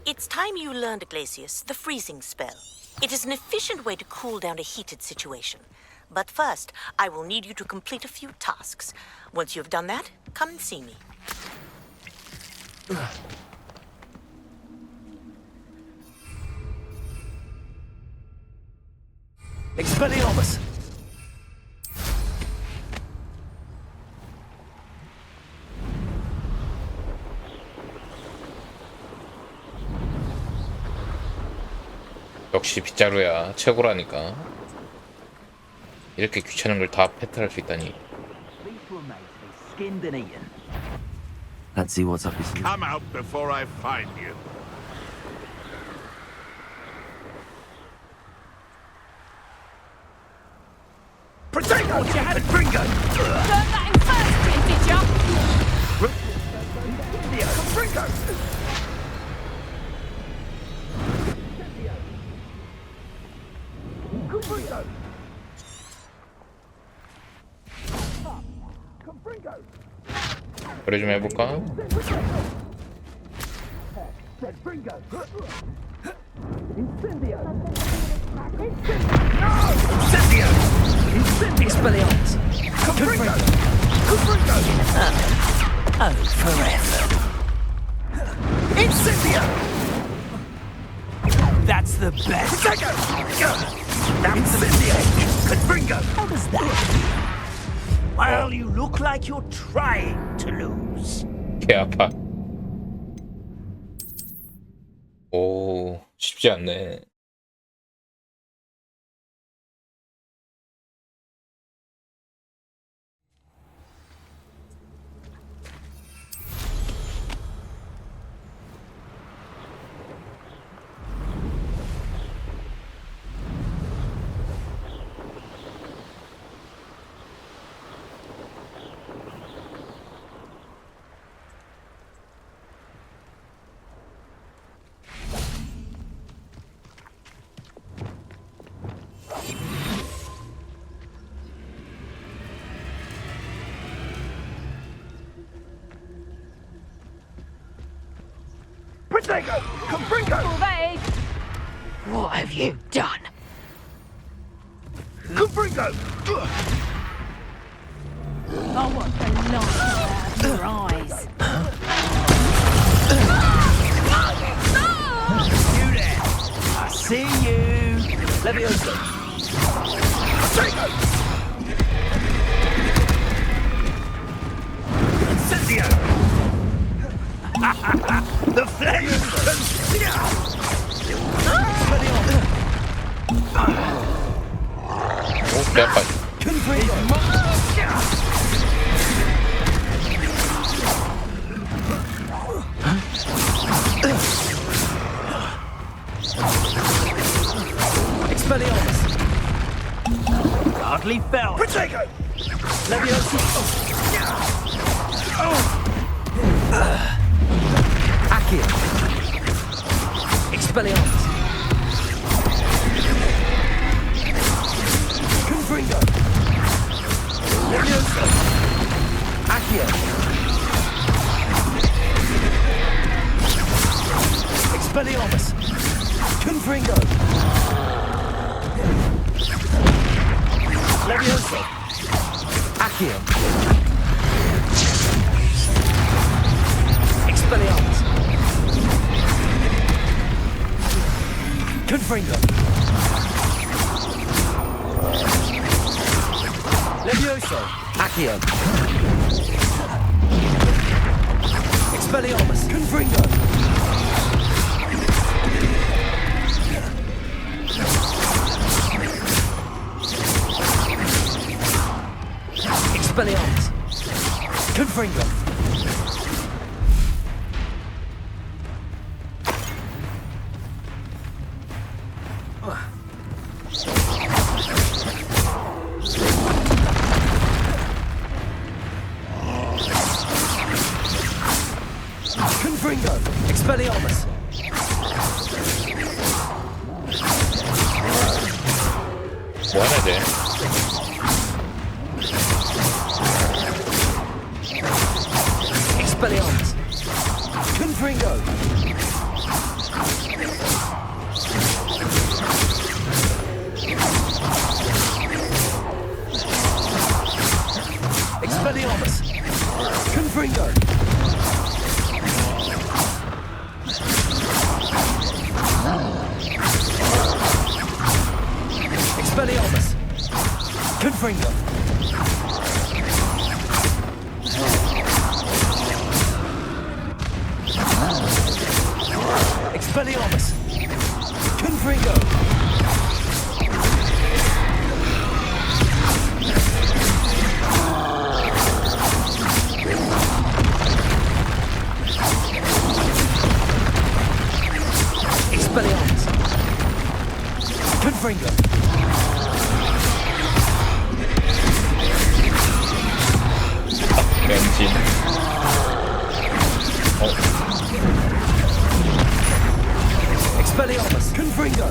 It's time you learned, Glacius, the freezing spell. It is an efficient way to cool down a heated situation. But first, I will need you to complete a few tasks. Once you've done that, come and see me. Expelliarmus! 역시 빗자루야 최고라니까. 이렇게 귀찮은 걸 다 패트할 수 있다니. Let's see what's up his sleeve. Come out before I find you. Protect what you had, Gringo! Learn that in first grade, did ya? Gringo! 그래 좀 해볼까? Expelliarmus! Oh, forever. Incendio! That's the best. Incendio! Confringo! How does that? Well, you look like you're trying to lose. 개 아파. 오, 쉽지 않네. Protego! Confringo! What have you done? Confringo! I want the light out of your eyes. You there! I see you! Leviosa! Protego! Incendio! The flames! 오, 개 아파. Expelliarmus! Hardly fell. Protego! Leviosa! Accio! Expelliarmus! Confringo! Leviosa! Accio! Expelliarmus! Confringo! Levioso. Accio. Expelliarmus. Confringo. Levioso. Accio. Expelliarmus. Confringo. Expelliarmus. Confringo. Confringo. Expelliarmus. 뭐하냐 쟤? Expelliarmus. Confringo. Expelliarmus. Confringo. Expelliarmus. Confringo. Expelliarmus. Confringo. Expelliarmus. Confringo. 렌진. Expelliarmus. Confringo.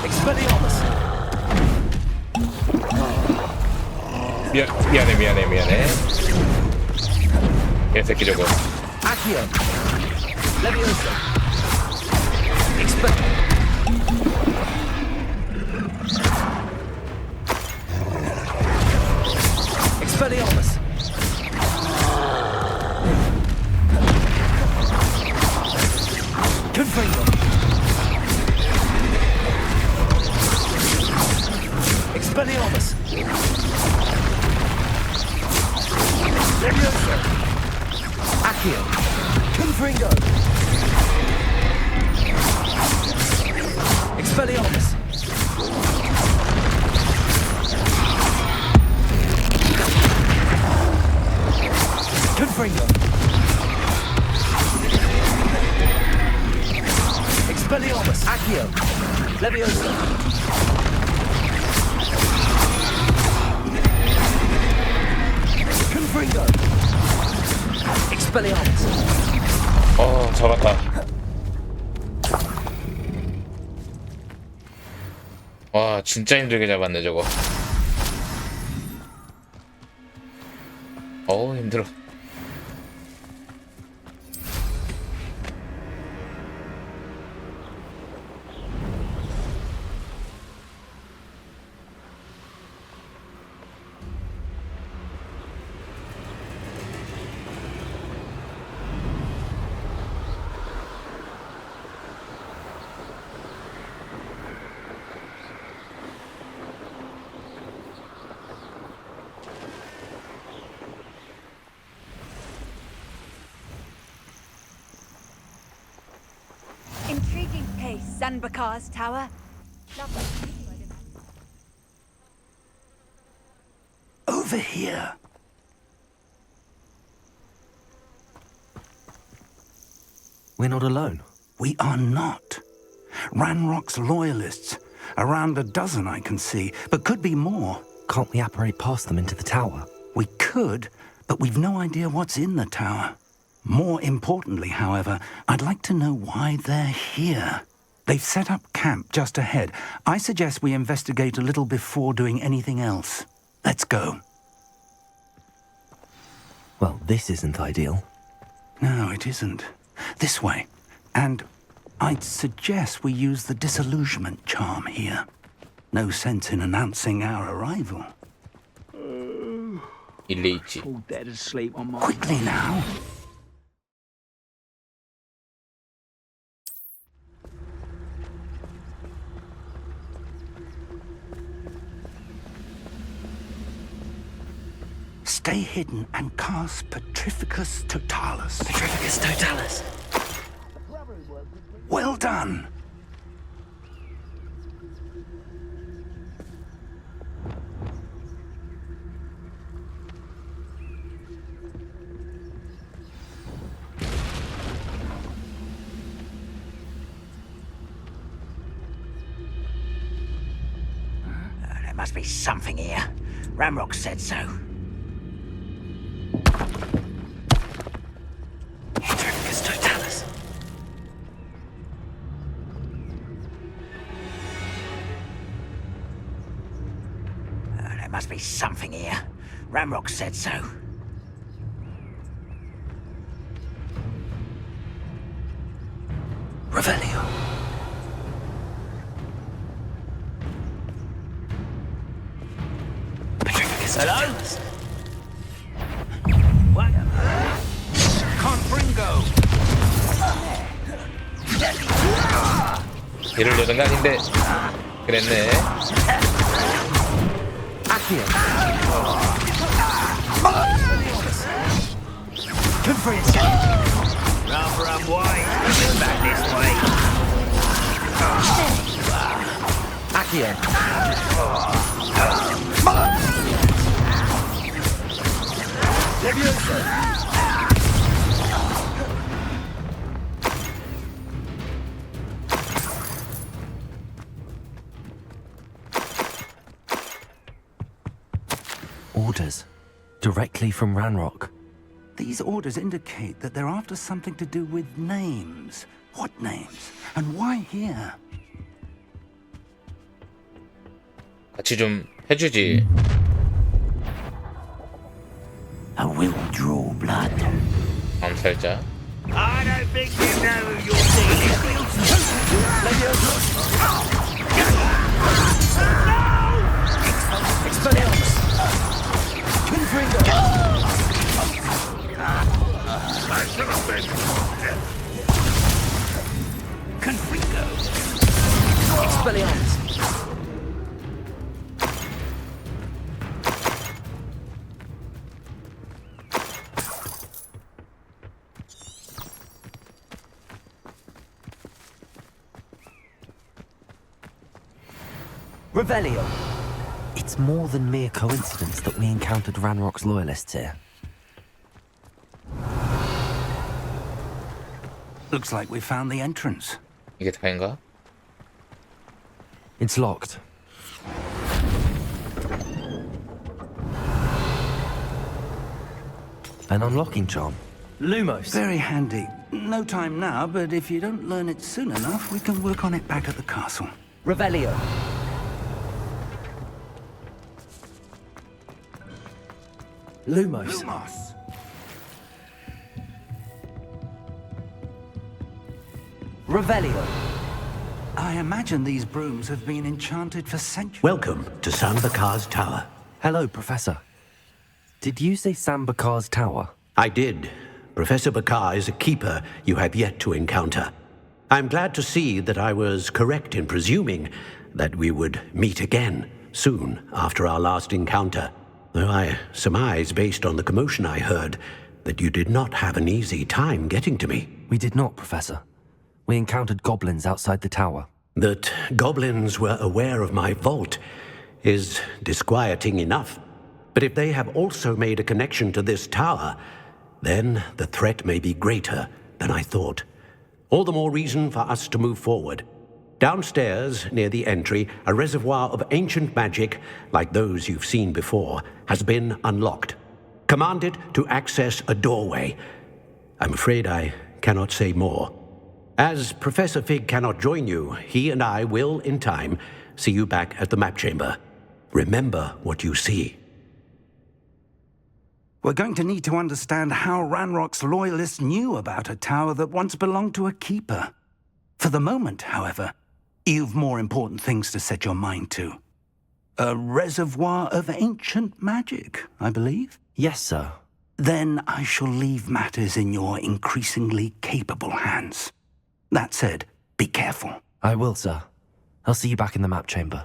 Expelliarmus. 미안해. 개새끼 저거. Accio. Levioso. Expelliarmus. Confringo. Expelliarmus. Levioso. Accio. Confringo. Expelliarmus. Confringo. Expelliarmus. Accio. Levioso. Confringo. Expelliarmus. 잡았다. 와, 진짜 힘들게 잡았네 저거. 힘들어. Intriguing place, Zanbakar's tower. Over here. We're not alone. We are not. Ranrock's loyalists. Around a dozen I can see, but could be more. Can't we apparate past them into the tower? We could, but we've no idea what's in the tower. More importantly, however, I'd like to know why they're here. They've set up camp just ahead. I suggest we investigate a little before doing anything else. Let's go. Well, this isn't ideal. No, it isn't. This way. And I'd suggest we use the disillusionment charm here. No sense in announcing our arrival. 일리 있지. Fall dead asleep on my... Quickly now. Stay hidden and cast Petrificus Totalis. Petrificus Totalis. Well done. There must be something here. Ramrock said so. Petrificus Totalis. There must be something here. Ramrock said so. Revelio. Petrificus Totalis. What? Confringo. 이럴 여자가 아닌데. 그랬네. Accio. Confringo. Rather unwise. Back this way. Accio. Orders. Directly from Ranrock. These orders indicate that they're after something to do with names. What names? And why here? 같이 좀 해주지. I will draw blood. 암살자. I don't think you know who you're dealing with. Expelliarmus! Confringo! Confringo! Expelliarmus! Revelio. It's more than mere coincidence that we encountered Ranrock's loyalists here. Looks like we found the entrance. 이게 다인가? It's locked. An unlocking charm. Lumos. Very handy. No time now, but if you don't learn it soon enough, we can work on it back at the castle. Revelio. Lumos. Revelio. I imagine these brooms have been enchanted for centuries. Welcome to Sambakar's Tower. Hello, Professor. Did you say Sambakar's Tower? I did. Professor Bakar is a keeper you have yet to encounter. I'm glad to see that I was correct in presuming that we would meet again soon after our last encounter, though I surmise, based on the commotion I heard, that you did not have an easy time getting to me. We did not, Professor. We encountered goblins outside the tower. That goblins were aware of my vault is disquieting enough. But if they have also made a connection to this tower, then the threat may be greater than I thought. All the more reason for us to move forward. Downstairs, near the entry, a reservoir of ancient magic, like those you've seen before, has been unlocked. Commanded to access a doorway. I'm afraid I cannot say more. As Professor Fig cannot join you, he and I will, in time, see you back at the map chamber. Remember what you see. We're going to need to understand how Ranrock's loyalists knew about a tower that once belonged to a keeper. For the moment, however, you've more important things to set your mind to. A reservoir of ancient magic, I believe? Yes, sir. Then I shall leave matters in your increasingly capable hands. That said, be careful. I will, sir. I'll see you back in the map chamber.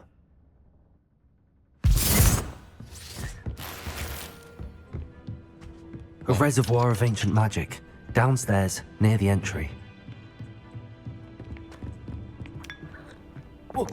A reservoir of ancient magic, downstairs, near the entry. Whoa.